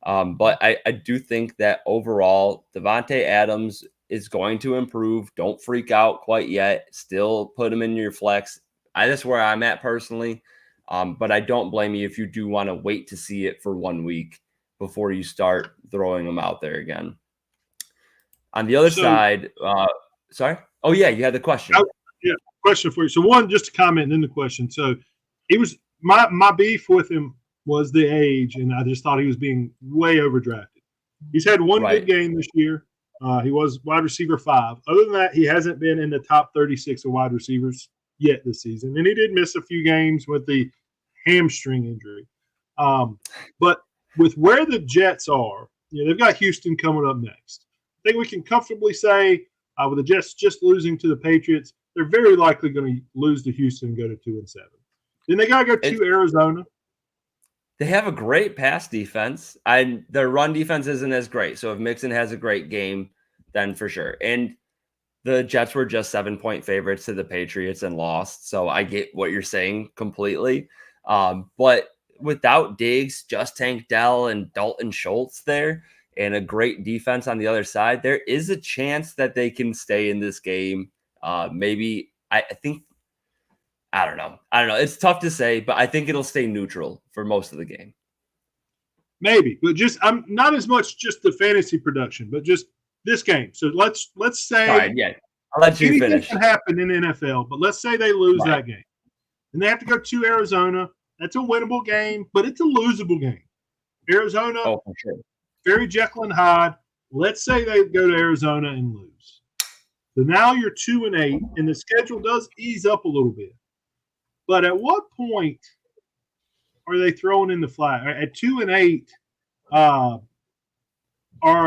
But I do think that overall, Devontae Adams is going to improve. Don't freak out quite yet. Still put him in your flex. That's where I'm at personally. But I don't blame you if you do want to wait to see it for 1 week before you start throwing him out there again. On the other side, sorry. Oh yeah, you had the question. Question for you. So one, just a comment and then the question. So it was my beef with him was the age, and I just thought he was being way overdrafted. He's had one good game this year. He was wide receiver 5. Other than that, he hasn't been in the top 36 of wide receivers yet this season. And he did miss a few games with the hamstring injury. But with where the Jets are, they've got Houston coming up next. I think we can comfortably say with the Jets just losing to the Patriots, they're very likely going to lose to Houston and go to 2-7. Then they got to go to Arizona. They have a great pass defense. Their run defense isn't as great. So if Mixon has a great game, then for sure. And the Jets were just 7-point favorites to the Patriots and lost. So I get what you're saying completely. But without Diggs, just Tank Dell and Dalton Schultz there, and a great defense on the other side, there is a chance that they can stay in this game. Maybe I think, I don't know. It's tough to say, but I think it'll stay neutral for most of the game. Maybe, but I'm not as much just the fantasy production, but just this game. So let's say, all right, yeah, I'll let you finish. Anything can happen in NFL, but let's say they lose that game, and they have to go to Arizona. That's a winnable game, but it's a losable game. Arizona, for sure. Very Jekyll and Hyde. Let's say they go to Arizona and lose. So now you're 2-8, and the schedule does ease up a little bit. But at what point are they throwing in the flag? At 2-8, are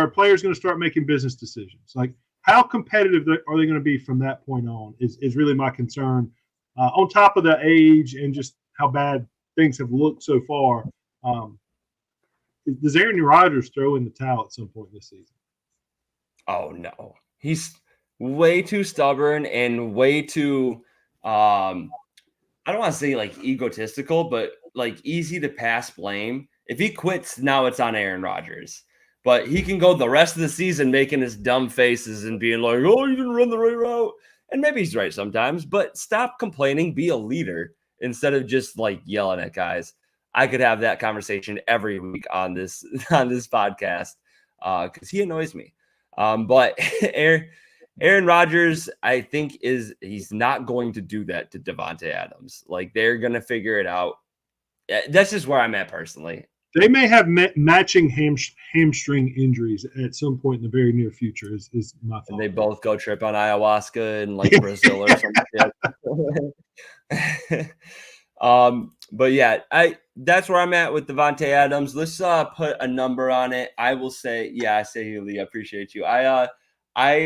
players going to start making business decisions? Like, how competitive are they going to be from that point on is really my concern. On top of the age and just how bad things have looked so far, does Aaron Rodgers throw in the towel at some point this season? Oh, no. He's way too stubborn and way too I don't want to say like egotistical, but like easy to pass blame. If he quits, now it's on Aaron Rodgers. But he can go the rest of the season making his dumb faces and being like, oh, you didn't run the right route. And maybe he's right sometimes, but stop complaining, be a leader instead of just like yelling at guys. I could have that conversation every week on this podcast because he annoys me. But Aaron Rodgers, I think he's not going to do that to Devontae Adams. Like they're going to figure it out. That's just where I'm at personally. They may have matching hamstring injuries at some point in the very near future. Is my thought. And they both go trip on ayahuasca in like Brazil or something. But yeah, that's where I'm at with Devontae Adams. Let's put a number on it. I will say, I say Lee, I appreciate you. I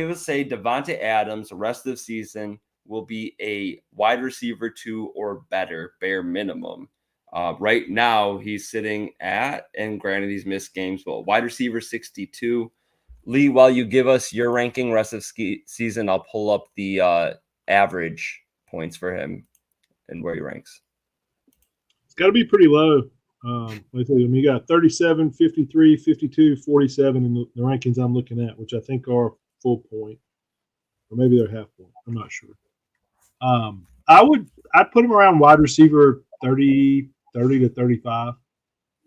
will say Devontae Adams the rest of the season will be a wide receiver 2 or better, bare minimum. Right now he's sitting at, and granted he's missed games, but wide receiver 62. Lee, while you give us your ranking rest of season, I'll pull up the average points for him and where he ranks. It's got to be pretty low. Let's see, you got 37, 53, 52, 47 in the rankings I'm looking at, which I think are full point, or maybe they're half point. I'm not sure. I'd put him around wide receiver 30 to 35.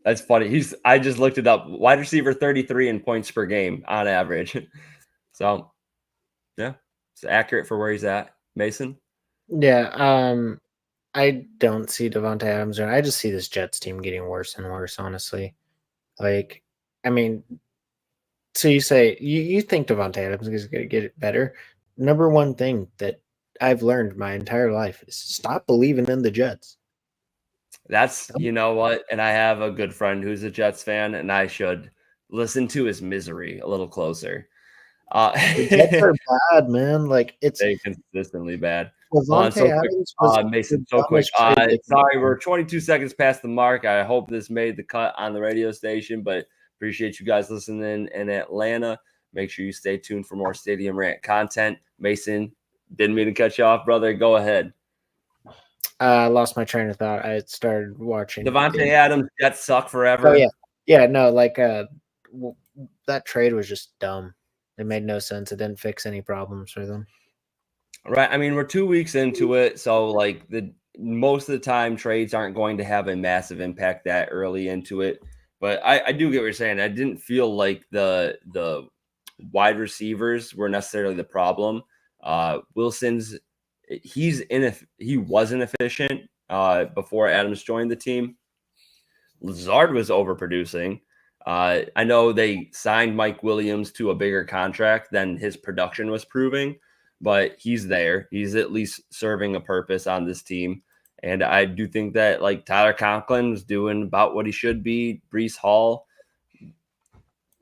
That's funny. I just looked it up. Wide receiver 33 in points per game on average. So, yeah, it's accurate for where he's at. Mason? Yeah, I don't see Devontae Adams. I just see this Jets team getting worse and worse, honestly. Like, I mean, so you say you think Devontae Adams is going to get it better. Number one thing that I've learned my entire life is stop believing in the Jets. That's, you know what? And I have a good friend who's a Jets fan, and I should listen to his misery a little closer. The Jets are bad, man. Like, it's They consistently bad. Devontae Adams was Mason, the so quick. dumbest trade they Sorry, could we're 22 seconds past the mark. I hope this made the cut on the radio station, but appreciate you guys listening in Atlanta. Make sure you stay tuned for more Stadium Rant content. Mason, didn't mean to cut you off, brother. Go ahead. I lost my train of thought. I started watching Devontae Adams, Jets suck forever. Oh yeah, yeah. No, like that trade was just dumb. It made no sense. It didn't fix any problems for them. Right. I mean, we're 2 weeks into it, so like most of the time trades aren't going to have a massive impact that early into it. But I do get what you're saying. I didn't feel like the wide receivers were necessarily the problem. He was inefficient before Adams joined the team. Lazard was overproducing. I know they signed Mike Williams to a bigger contract than his production was proving, but he's there. He's at least serving a purpose on this team. And I do think that like Tyler Conklin was doing about what he should be. Breece Hall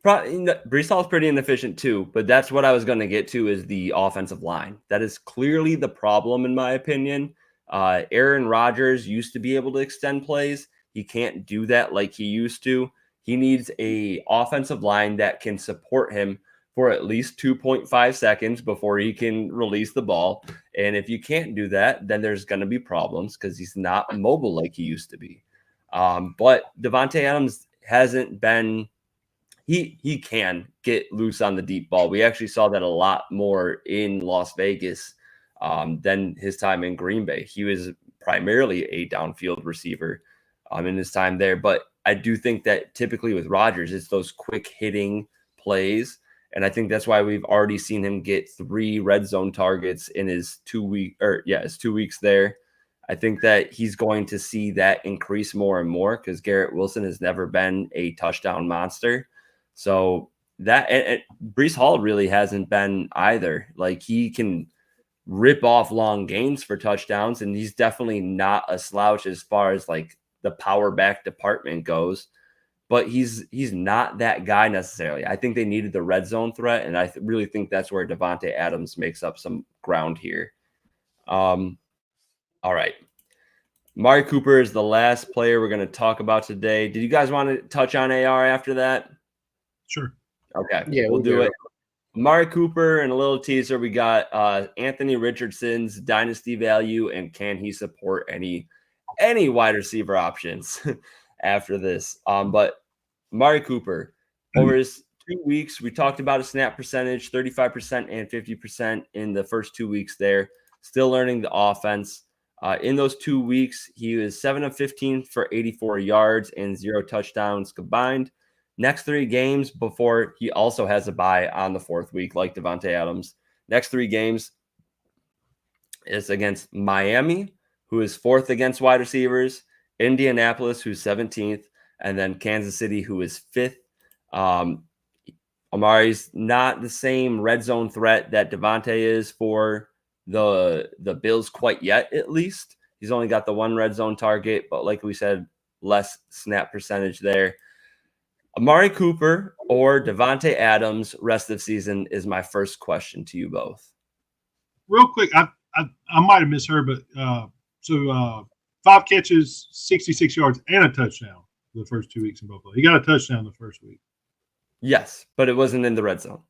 is pretty inefficient too, but that's what I was going to get to is the offensive line. That is clearly the problem in my opinion. Aaron Rodgers used to be able to extend plays. He can't do that like he used to. He needs a offensive line that can support him for at least 2.5 seconds before he can release the ball. And if you can't do that, then there's going to be problems because he's not mobile like he used to be. But Devontae Adams hasn't been – he can get loose on the deep ball. We actually saw that a lot more in Las Vegas than his time in Green Bay. He was primarily a downfield receiver in his time there. But I do think that typically with Rodgers, it's those quick hitting plays. And I think that's why we've already seen him get 3 red zone targets in his 2 weeks there. I think that he's going to see that increase more and more because Garrett Wilson has never been a touchdown monster. So that and Breece Hall really hasn't been either. Like he can rip off long gains for touchdowns, and he's definitely not a slouch as far as like the power back department goes. But he's not that guy necessarily. I think they needed the red zone threat, and I really think that's where Devontae Adams makes up some ground here. All right. Amari Cooper is the last player we're going to talk about today. Did you guys want to touch on AR after that? Sure. Okay. Yeah, we'll do it. Amari Cooper and a little teaser. We got Anthony Richardson's dynasty value, and can he support any wide receiver options after this? But Amari Cooper, over his 2 weeks, we talked about a snap percentage, 35% and 50% in the first 2 weeks there. Still learning the offense. In those 2 weeks, he was 7 of 15 for 84 yards and 0 touchdowns combined. Next 3 games before he also has a bye on the 4th week, like Devontae Adams. Next 3 games is against Miami, who is 4th against wide receivers, Indianapolis, who's 17th, and then Kansas City, who is 5th. Amari's not the same red zone threat that Devontae is for the Bills quite yet, at least. He's only got the 1 red zone target, but like we said, less snap percentage there. Amari Cooper or Devontae Adams rest of season is my first question to you both. Real quick, I might have misheard, but 5 catches, 66 yards, and a touchdown the first 2 weeks in Buffalo. He got a touchdown the first week. Yes, but it wasn't in the red zone.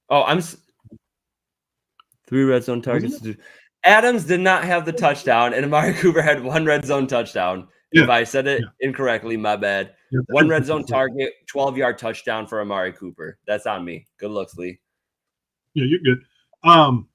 Oh, 3 red zone targets. Adams did not have the touchdown, and Amari Cooper had 1 red zone touchdown If I said it Yeah. incorrectly, my bad. Yeah, One red zone target, 12-yard touchdown for Amari Cooper. That's on me. Good looks, Lee. Yeah, you're good. I'm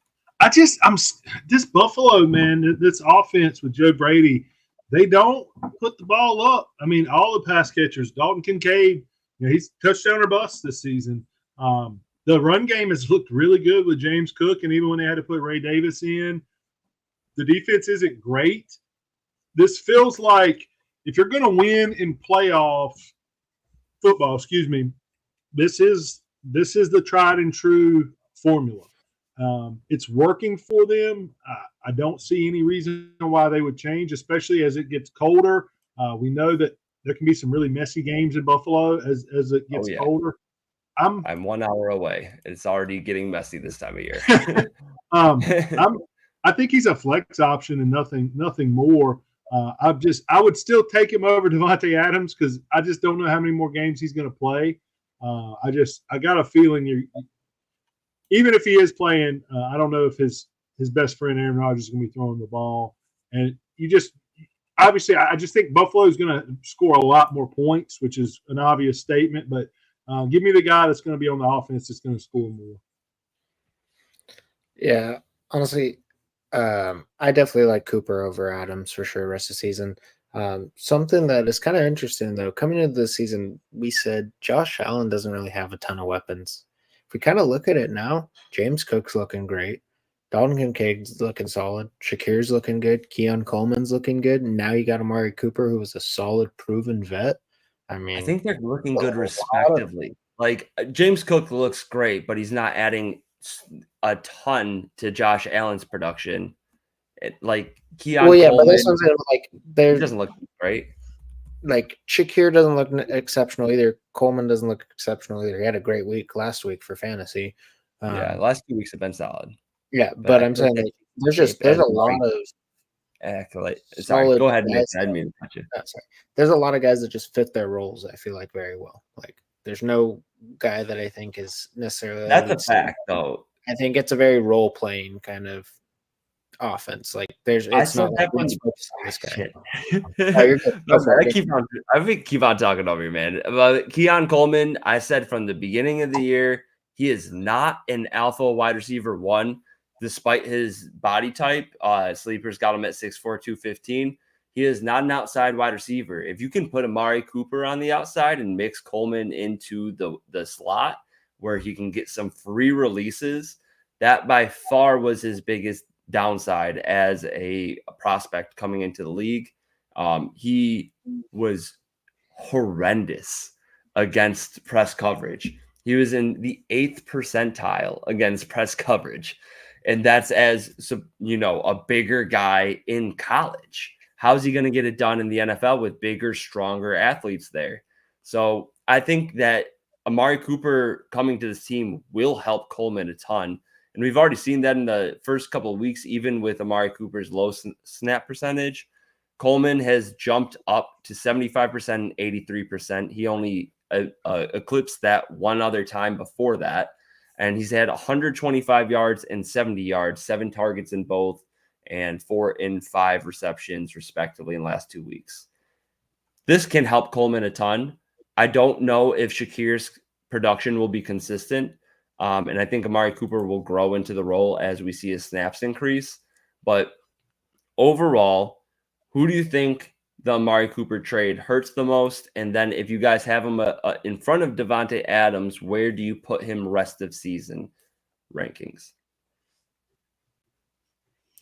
this Buffalo, man, this offense with Joe Brady, they don't put the ball up. I mean, all the pass catchers, Dalton Kincaid, he's touchdown or bust this season. The run game has looked really good with James Cook, and even when they had to put Ray Davis in, the defense isn't great. This feels like if you're going to win in playoff football, this is the tried and true formula. It's working for them. I don't see any reason why they would change, especially as it gets colder. We know that there can be some really messy games in Buffalo as it gets colder. I'm 1 hour away. It's already getting messy this time of year. I think he's a flex option and nothing more. I would still take him over Devontae Adams because I just don't know how many more games he's going to play. I got a feeling even if he is playing, I don't know if his best friend Aaron Rodgers is going to be throwing the ball. And obviously, I just think Buffalo is going to score a lot more points, which is an obvious statement. But give me the guy that's going to be on the offense that's going to score more. Yeah, honestly, I definitely like Cooper over Adams for sure rest of the season. Something that is kind of interesting, though, coming into the season, we said Josh Allen doesn't really have a ton of weapons. If we kind of look at it now, James Cook's looking great. Dalton Kincaid's looking solid. Shakir's looking good. Keon Coleman's looking good. And now you got Amari Cooper, who was a solid, proven vet. I mean, I think they're looking good respectively. Like James Cook looks great, but he's not adding a ton to Josh Allen's production. Keon Coleman, but this one's like he doesn't look great. Like Shakir doesn't look exceptional either. Coleman doesn't look exceptional either. He had a great week last week for fantasy. Last 2 weeks have been solid. Yeah, but I'm saying like, there's a lot of sorry. Go ahead, Nick. I didn't mean to touch you. Sorry. There's a lot of guys that just fit their roles. I feel like very well. Like there's no guy that I think is necessarily. That's a fact, though. I think it's a very role playing kind of offense. Like it's not like let's focus on this guy. I keep on talking over you, man. About Keon Coleman, I said from the beginning of the year, he is not an alpha wide receiver one, despite his body type. Sleepers got him at 6'4", 215. He is not an outside wide receiver. If you can put Amari Cooper on the outside and mix Coleman into the slot where he can get some free releases, that by far was his biggest downside as a prospect coming into the league. He was horrendous against press coverage. He was in the 8th percentile against press coverage. And that's as, a bigger guy in college. How's he going to get it done in the NFL with bigger, stronger athletes there? So I think that Amari Cooper coming to this team will help Coleman a ton. And we've already seen that in the first couple of weeks, even with Amari Cooper's low snap percentage. Coleman has jumped up to 75% and 83%. He only eclipsed that one other time before that. And he's had 125 yards and 70 yards, 7 targets in both, and 4 in 5 receptions, respectively, in the last 2 weeks. This can help Coleman a ton. I don't know if Shakir's production will be consistent. And I think Amari Cooper will grow into the role as we see his snaps increase. But overall, who do you think the Amari Cooper trade hurts the most? And then if you guys have him in front of Devontae Adams, where do you put him rest of season rankings?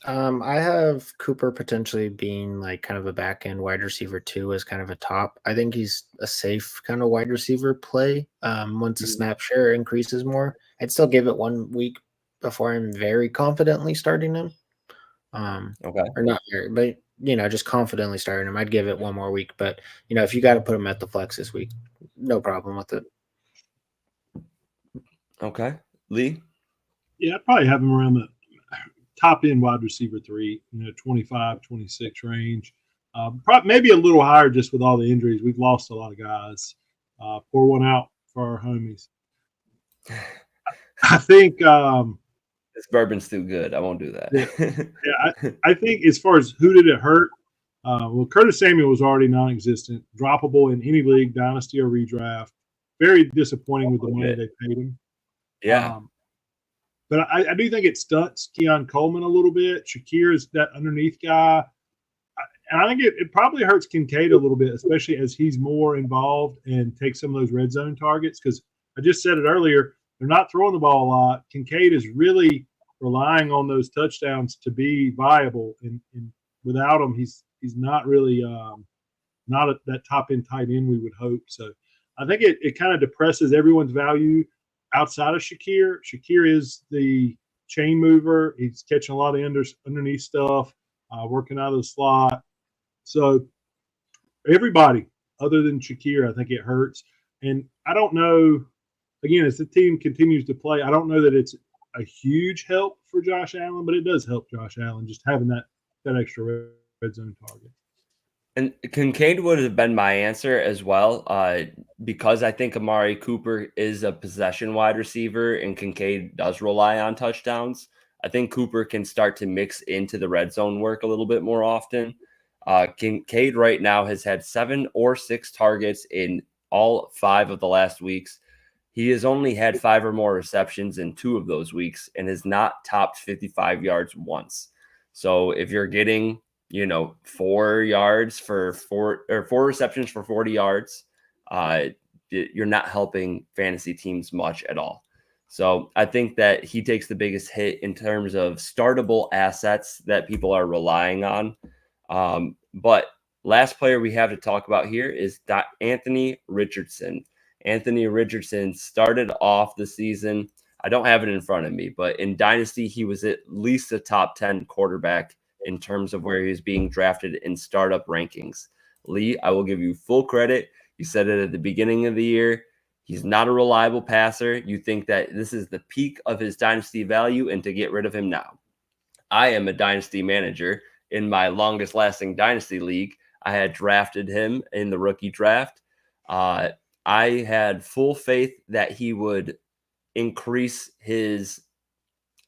I have Cooper potentially being like kind of a back end wide receiver 2 as kind of a top. I think he's a safe kind of wide receiver play. Once the snap share increases more, I'd still give it 1 week before I'm very confidently starting him. Okay. Or not very, but just confidently starting him. I'd give it 1 more week. But if you got to put him at the flex this week, no problem with it. Okay. Lee? Yeah, I'd probably have him around the top end wide receiver 3, 25, 26 range. Maybe a little higher just with all the injuries. We've lost a lot of guys. Pour one out for our homies. I think this bourbon's too good. I won't do that. I think as far as who did it hurt, Well, Curtis Samuel was already non-existent, droppable in any league, dynasty or redraft. Very disappointing with the money they paid him. Yeah. But I do think it stunts Keon Coleman a little bit. Shakir is that underneath guy. And I think it probably hurts Kincaid a little bit, especially as he's more involved and takes some of those red zone targets. Because I just said it earlier, they're not throwing the ball a lot. Kincaid is really relying on those touchdowns to be viable. And without him, he's not really not at that top end tight end we would hope. So I think it kind of depresses everyone's value outside of Shakir. Shakir is the chain mover. He's catching a lot of underneath stuff, working out of the slot. So everybody other than Shakir, I think it hurts. And I don't know, again, as the team continues to play, I don't know that it's a huge help for Josh Allen, but it does help Josh Allen just having that extra red zone target. And Kincaid would have been my answer as well, because I think Amari Cooper is a possession wide receiver and Kincaid does rely on touchdowns. I think Cooper can start to mix into the red zone work a little bit more often. Kincaid right now has had 7 or 6 targets in all 5 of the last weeks. He has only had 5 or more receptions in 2 of those weeks and has not topped 55 yards once. So if you're getting, 4 yards for 4 receptions for 40 yards, you're not helping fantasy teams much at all. So I think that he takes the biggest hit in terms of startable assets that people are relying on. But last player we have to talk about here is Anthony Richardson. Anthony Richardson started off the season. I don't have it in front of me, but in Dynasty, he was at least a top 10 quarterback in terms of where he was being drafted in startup rankings. Lee, I will give you full credit. You said it at the beginning of the year. He's not a reliable passer. You think that this is the peak of his Dynasty value and to get rid of him now. I am a Dynasty manager. In my longest lasting Dynasty league, I had drafted him in the rookie draft. I had full faith that he would increase his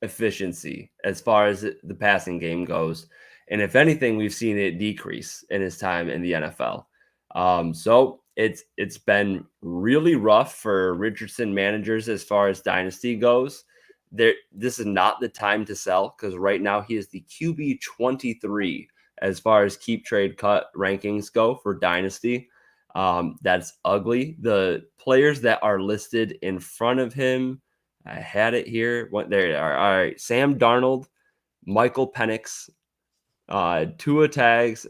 efficiency as far as the passing game goes. And if anything, we've seen it decrease in his time in the NFL. So it's been really rough for Richardson managers as far as Dynasty goes. This is not the time to sell because right now he is the QB 23 as far as keep trade cut rankings go for Dynasty. That's ugly. The players that are listed in front of him, I had it here. What there they are. All right, Sam Darnold, Michael Penix, Tua Tags,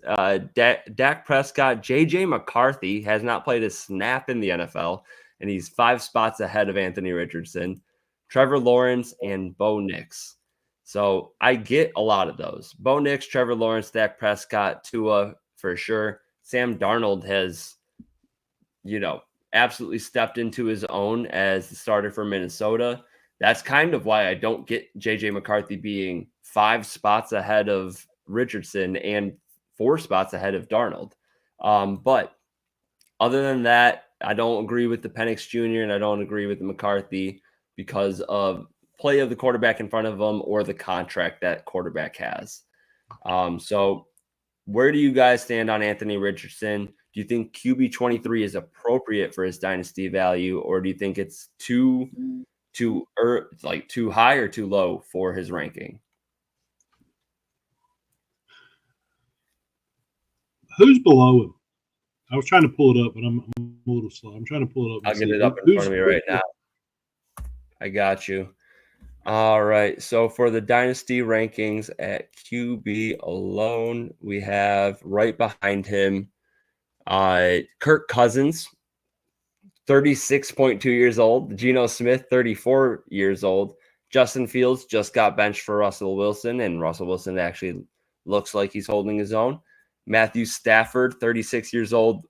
Dak Prescott, JJ McCarthy has not played a snap in the NFL, and he's 5 spots ahead of Anthony Richardson. Trevor Lawrence, and Bo Nix. So I get a lot of those. Bo Nix, Trevor Lawrence, Dak Prescott, Tua for sure. Sam Darnold has, absolutely stepped into his own as the starter for Minnesota. That's kind of why I don't get JJ McCarthy being 5 spots ahead of Richardson and 4 spots ahead of Darnold. But other than that, I don't agree with the Penix Jr. and I don't agree with the McCarthy because of play of the quarterback in front of them or the contract that quarterback has. So where do you guys stand on Anthony Richardson? Do you think QB 23 is appropriate for his dynasty value, or do you think it's too high or too low for his ranking? Who's below him? I was trying to pull it up, but I'm a little slow. I'm trying to pull it up. I'll get it up in front of me right now. I got you. All right. So for the dynasty rankings at QB alone, we have right behind him Kirk Cousins, 36.2 years old. Geno Smith, 34 years old. Justin Fields just got benched for Russell Wilson, and Russell Wilson actually looks like he's holding his own. Matthew Stafford, 36 years old.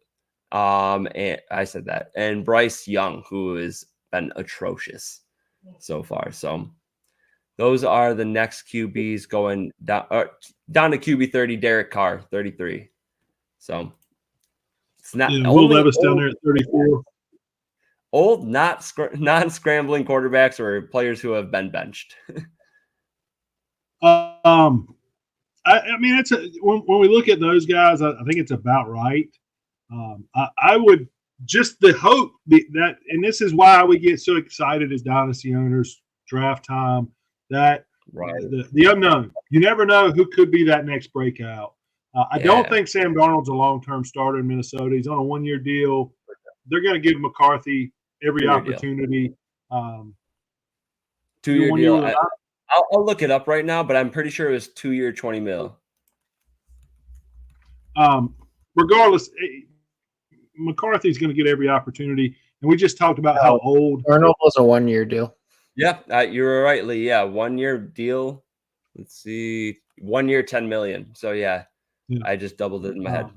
And I said that. And Bryce Young, who has been atrocious so far. So those are the next QBs going down to QB 30, Derek Carr, 33. So it's not Will Levis down there at 34. Old, non-scrambling quarterbacks or players who have been benched. I I mean, when we look at those guys, I think it's about right. I would just the hope that, and this is why we get so excited as dynasty owners, draft time, that the unknown. You never know who could be that next breakout. I don't think Sam Darnold's a long-term starter in Minnesota. He's on a one-year deal. They're going to give McCarthy every opportunity. 2-year deal. I'll look it up right now, but I'm pretty sure it was 2-year, $20 million. Regardless, McCarthy's going to get every opportunity, and we just talked about how old Darnold was a 1-year deal. Yeah, you were right, Lee. Yeah, 1-year deal. Let's see, 1 year, $10 million. So yeah, I just doubled it in my head.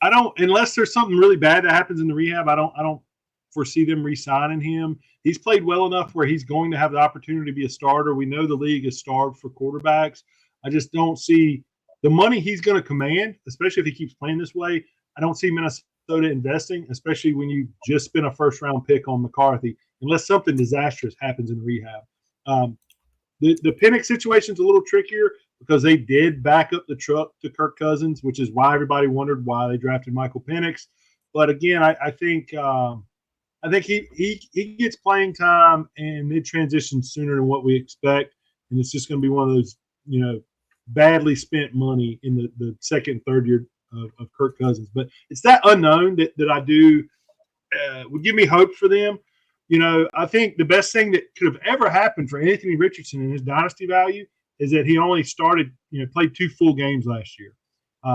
I don't, unless there's something really bad that happens in the rehab. I don't foresee them re-signing him. He's played well enough where he's going to have the opportunity to be a starter. We know the league is starved for quarterbacks. I just don't see the money he's going to command, especially if he keeps playing this way. I don't see Minnesota investing, especially when you just spent a first-round pick on McCarthy, unless something disastrous happens in rehab. The Penix situation is a little trickier because they did back up the truck to Kirk Cousins, which is why everybody wondered why they drafted Michael Penix. But again, I think he gets playing time and mid-transition sooner than what we expect, and it's just going to be one of those, badly spent money in the second and third year of Kirk Cousins. But it's that unknown that I do would give me hope for them. I think the best thing that could have ever happened for Anthony Richardson in his dynasty value is that he only played 2 full games last year.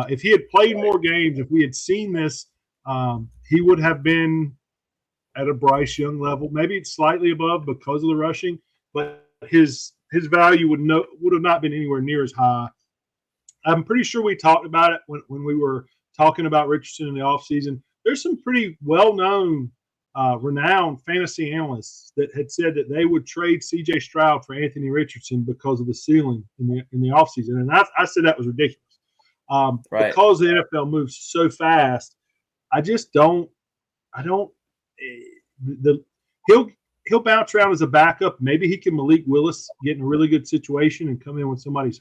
If he had played more games, if we had seen this, he would have been at a Bryce Young level, maybe it's slightly above because of the rushing, but his value would have not been anywhere near as high. I'm pretty sure we talked about it when we were talking about Richardson in the offseason. There's some pretty well-known, renowned fantasy analysts that had said that they would trade C.J. Stroud for Anthony Richardson because of the ceiling in the offseason. And I said that was ridiculous. Because the NFL moves so fast, I just don't he'll bounce around as a backup. Maybe he can Malik Willis get in a really good situation and come in when somebody's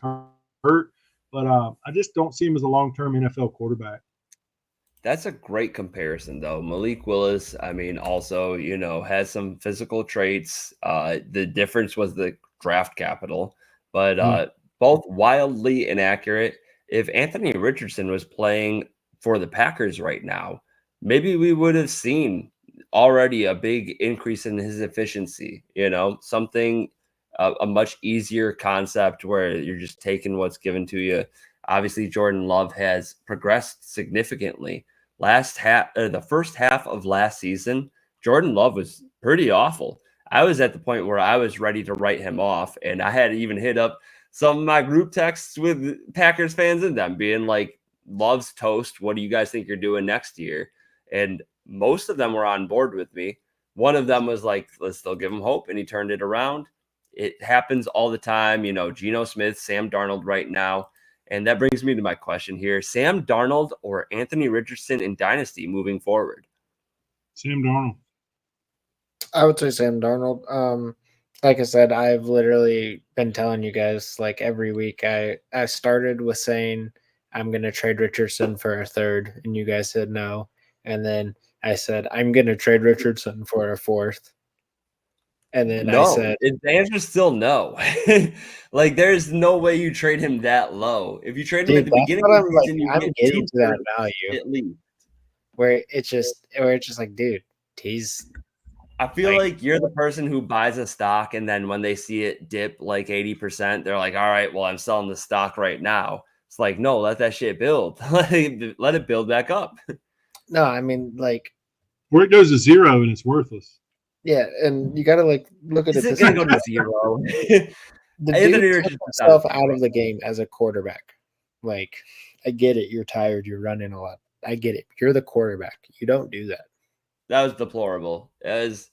hurt. But I just don't see him as a long-term NFL quarterback. That's a great comparison, though. Malik Willis, I mean, also, has some physical traits. The difference was the draft capital, but both wildly inaccurate. If Anthony Richardson was playing for the Packers right now, maybe we would have seen already a big increase in his efficiency, something, a much easier concept where you're just taking what's given to you. Obviously, Jordan Love has progressed significantly. The first half of last season, Jordan Love was pretty awful. I was at the point where I was ready to write him off, and I had even hit up some of my group texts with Packers fans in them being like, Love's toast. What do you guys think you're doing next year? And most of them were on board with me. One of them was like, let's still give him hope, and he turned it around. It happens all the time. Geno Smith, Sam Darnold right now. And that brings me to my question here. Sam Darnold or Anthony Richardson in Dynasty moving forward? Sam Darnold. I would say Sam Darnold. Like I said, I've literally been telling you guys like every week. I started with saying I'm going to trade Richardson for a third, and you guys said no. And then I said I'm going to trade Richardson for a fourth. And then I said the answer is still no. Like, there's no way you trade him that low. If you trade him at the beginning of the season, I'm getting to that value at least. Where it's just like, dude, he's. I feel like you're the person who buys a stock, and then when they see it dip like 80%, they're like, all right, well, I'm selling the stock right now. It's like, no, let that shit build. Let it build back up. No, I mean, like, where it goes to zero and it's worthless. Yeah, and you got to look at it. It's going to go to zero. The dude took himself out of the game as a quarterback. Like, I get it. You're tired. You're running a lot. I get it. You're the quarterback. You don't do that. That was deplorable. As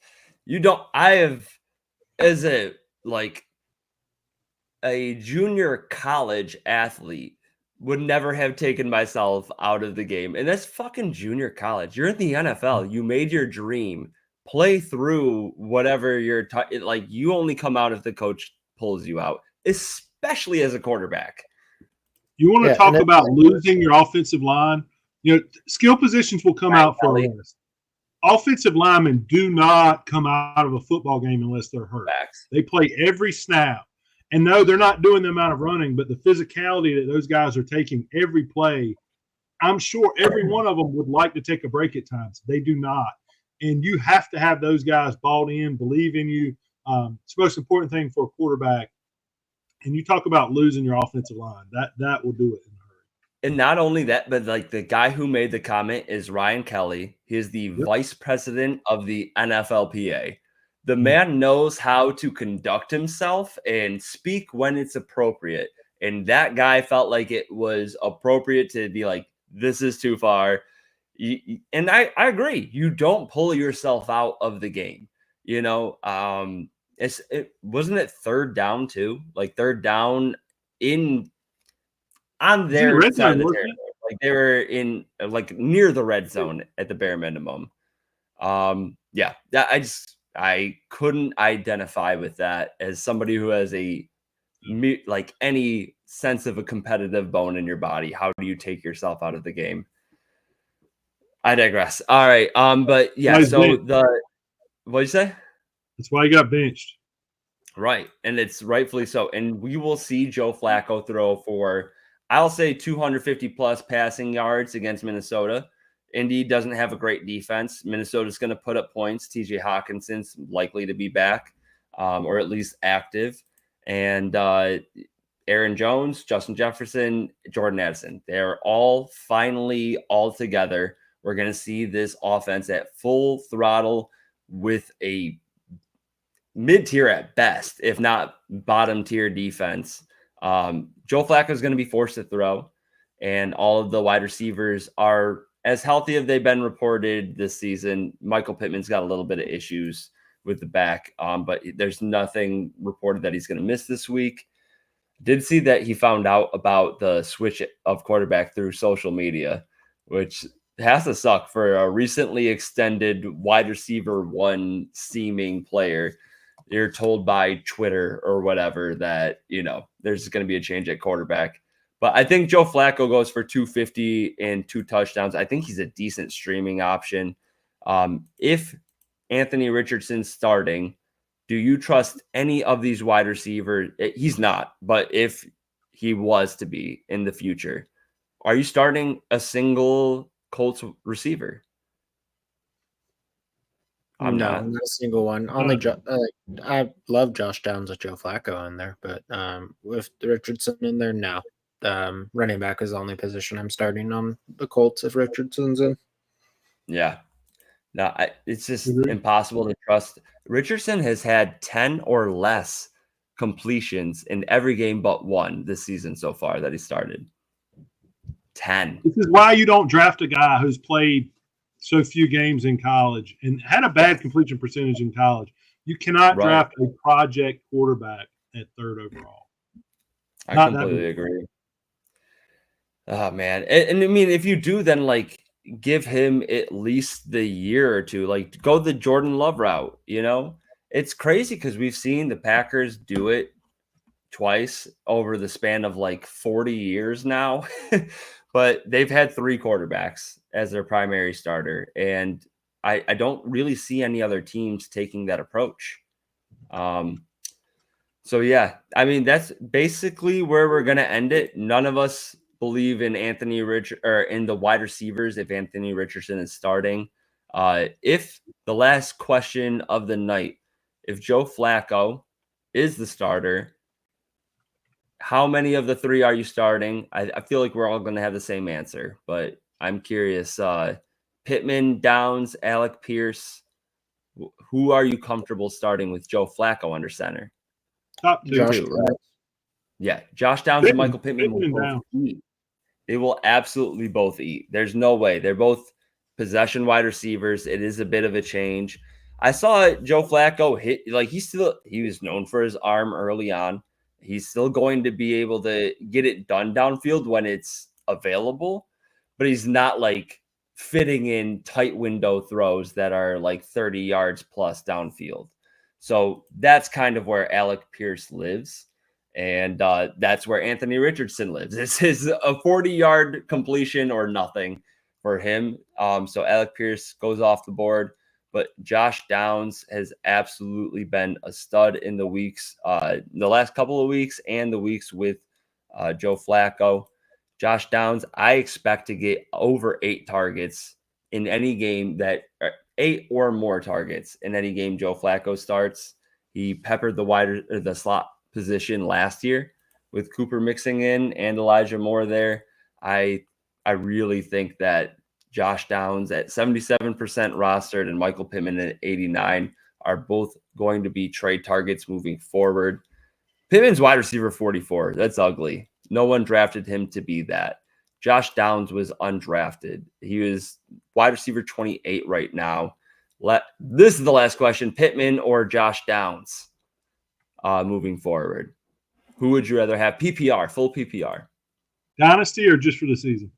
a junior college athlete would never have taken myself out of the game. And that's fucking junior college. You're in the NFL. You made your dream. Play through whatever you're you only come out if the coach pulls you out, especially as a quarterback. You want to Yeah, talk and about losing your offensive line? Skill positions will come out for a rest. Offensive linemen do not come out of a football game unless they're hurt. Facts. They play every snap. And no, they're not doing the amount of running, but the physicality that those guys are taking every play, I'm sure every one of them would like to take a break at times. They do not. And you have to have those guys bought in, believe in you. It's the most important thing for a quarterback. And you talk about losing your offensive line. That will do it in a hurry. And not only that, but like the guy who made the comment is Ryan Kelly. He is the vice president of the NFLPA. The man knows how to conduct himself and speak when it's appropriate. And that guy felt like it was appropriate to be like, this is too far. And I agree. You don't pull yourself out of the game. Wasn't it third down too? Like third down on their red side of zone, the wasn't territory. Like they were in like near the red zone at the bare minimum. I couldn't identify with that as somebody who has like any sense of a competitive bone in your body. How do you take yourself out of the game? I digress. All right. But yeah, Nice so benched. what'd you say? That's why he got benched. Right. And it's rightfully so. And we will see Joe Flacco throw for, I'll say 250 plus passing yards against Minnesota. Indy doesn't have a great defense. Minnesota's going to put up points. TJ Hawkinson's likely to be back, or at least active. And Aaron Jones, Justin Jefferson, Jordan Addison. They're all finally all together. We're going to see this offense at full throttle with a mid-tier at best, if not bottom-tier defense. Joe Flacco is going to be forced to throw, and all of the wide receivers are as healthy as they've been reported this season. Michael Pittman's got a little bit of issues with the back, but there's nothing reported that he's going to miss this week. Did see that he found out about the switch of quarterback through social media, which has to suck for a recently extended wide receiver one seeming player. You're told by Twitter or whatever that, there's going to be a change at quarterback. But I think Joe Flacco goes for 250 and 2 touchdowns. I think he's a decent streaming option. If Anthony Richardson's starting, do you trust any of these wide receivers? He's not, but if he was to be in the future, are you starting a single Colts receiver? I'm not a single one. Only I love Josh Downs with Joe Flacco in there, but with Richardson in there, no. Running back is the only position I'm starting on the Colts if Richardson's in. Yeah. No, it's just impossible to trust. Richardson has had 10 or less completions in every game but one this season so far that he started. 10. This is why you don't draft a guy who's played so few games in college and had a bad completion percentage in college. You cannot draft a project quarterback at third overall. I completely agree. Oh, man. And I mean, if you do, then give him at least the year or two. Like, go the Jordan Love route, It's crazy because we've seen the Packers do it twice over the span of 40 years now. But they've had 3 quarterbacks as their primary starter. And I don't really see any other teams taking that approach. So, yeah, I mean, that's basically where we're going to end it. None of us believe in in the wide receivers if Anthony Richardson is starting. If the last question of the night, if Joe Flacco is the starter, how many of the 3 are you starting? I feel like we're all going to have the same answer, but I'm curious. Pittman, Downs, Alec Pierce, who are you comfortable starting with Joe Flacco under center? Top 2. Josh, right? Yeah, Josh Downs and Michael Pittman will both eat. They will absolutely both eat. There's no way. They're both possession wide receivers. It is a bit of a change. I saw Joe Flacco hit, he was known for his arm early on. He's still going to be able to get it done downfield when it's available, but he's not fitting in tight window throws that are 30 yards plus downfield. So that's kind of where Alec Pierce lives. And that's where Anthony Richardson lives. This is a 40-yard completion or nothing for him. So Alec Pierce goes off the board, but Josh Downs has absolutely been a stud in the weeks, the last couple of weeks and the weeks with Joe Flacco. Josh Downs, I expect to get over 8 targets in any game that 8 or more targets in any game Joe Flacco starts. He peppered the slot position last year with Cooper mixing in and Elijah Moore there. I really think that Josh Downs at 77% rostered and Michael Pittman at 89 are both going to be trade targets moving forward. Pittman's wide receiver 44. That's ugly. No one drafted him to be that. Josh Downs was undrafted. He was wide receiver 28 right now. This is the last question. Pittman or Josh Downs moving forward? Who would you rather have? PPR, full PPR. Dynasty or just for the season?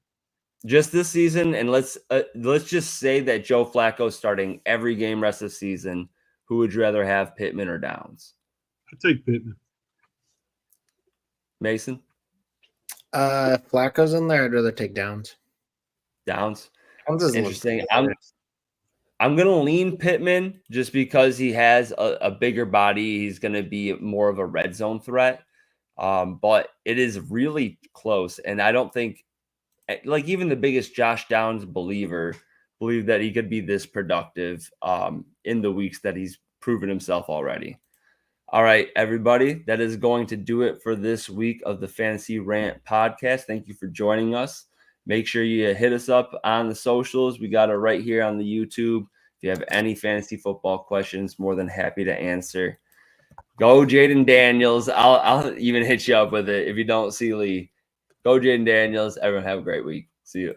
Just this season, and let's just say that Joe Flacco starting every game rest of the season. Who would you rather have, Pittman or Downs? I'd take Pittman. Mason? Flacco's in there. I'd rather take Downs. Downs? Downs Interesting. I'm going to lean Pittman just because he has a bigger body. He's going to be more of a red zone threat. But it is really close. And I don't think, like, even the biggest Josh Downs believer believe that he could be this productive in the weeks that he's proven himself already. All right, everybody, that is going to do it for this week of the Fantasy Rant podcast. Thank you for joining us. Make sure you hit us up on the socials. We got it right here on the YouTube. If you have any fantasy football questions, more than happy to answer. Go Jaden Daniels. I'll even hit you up with it if you don't see Lee. Go Jaden Daniels. Everyone have a great week. See you.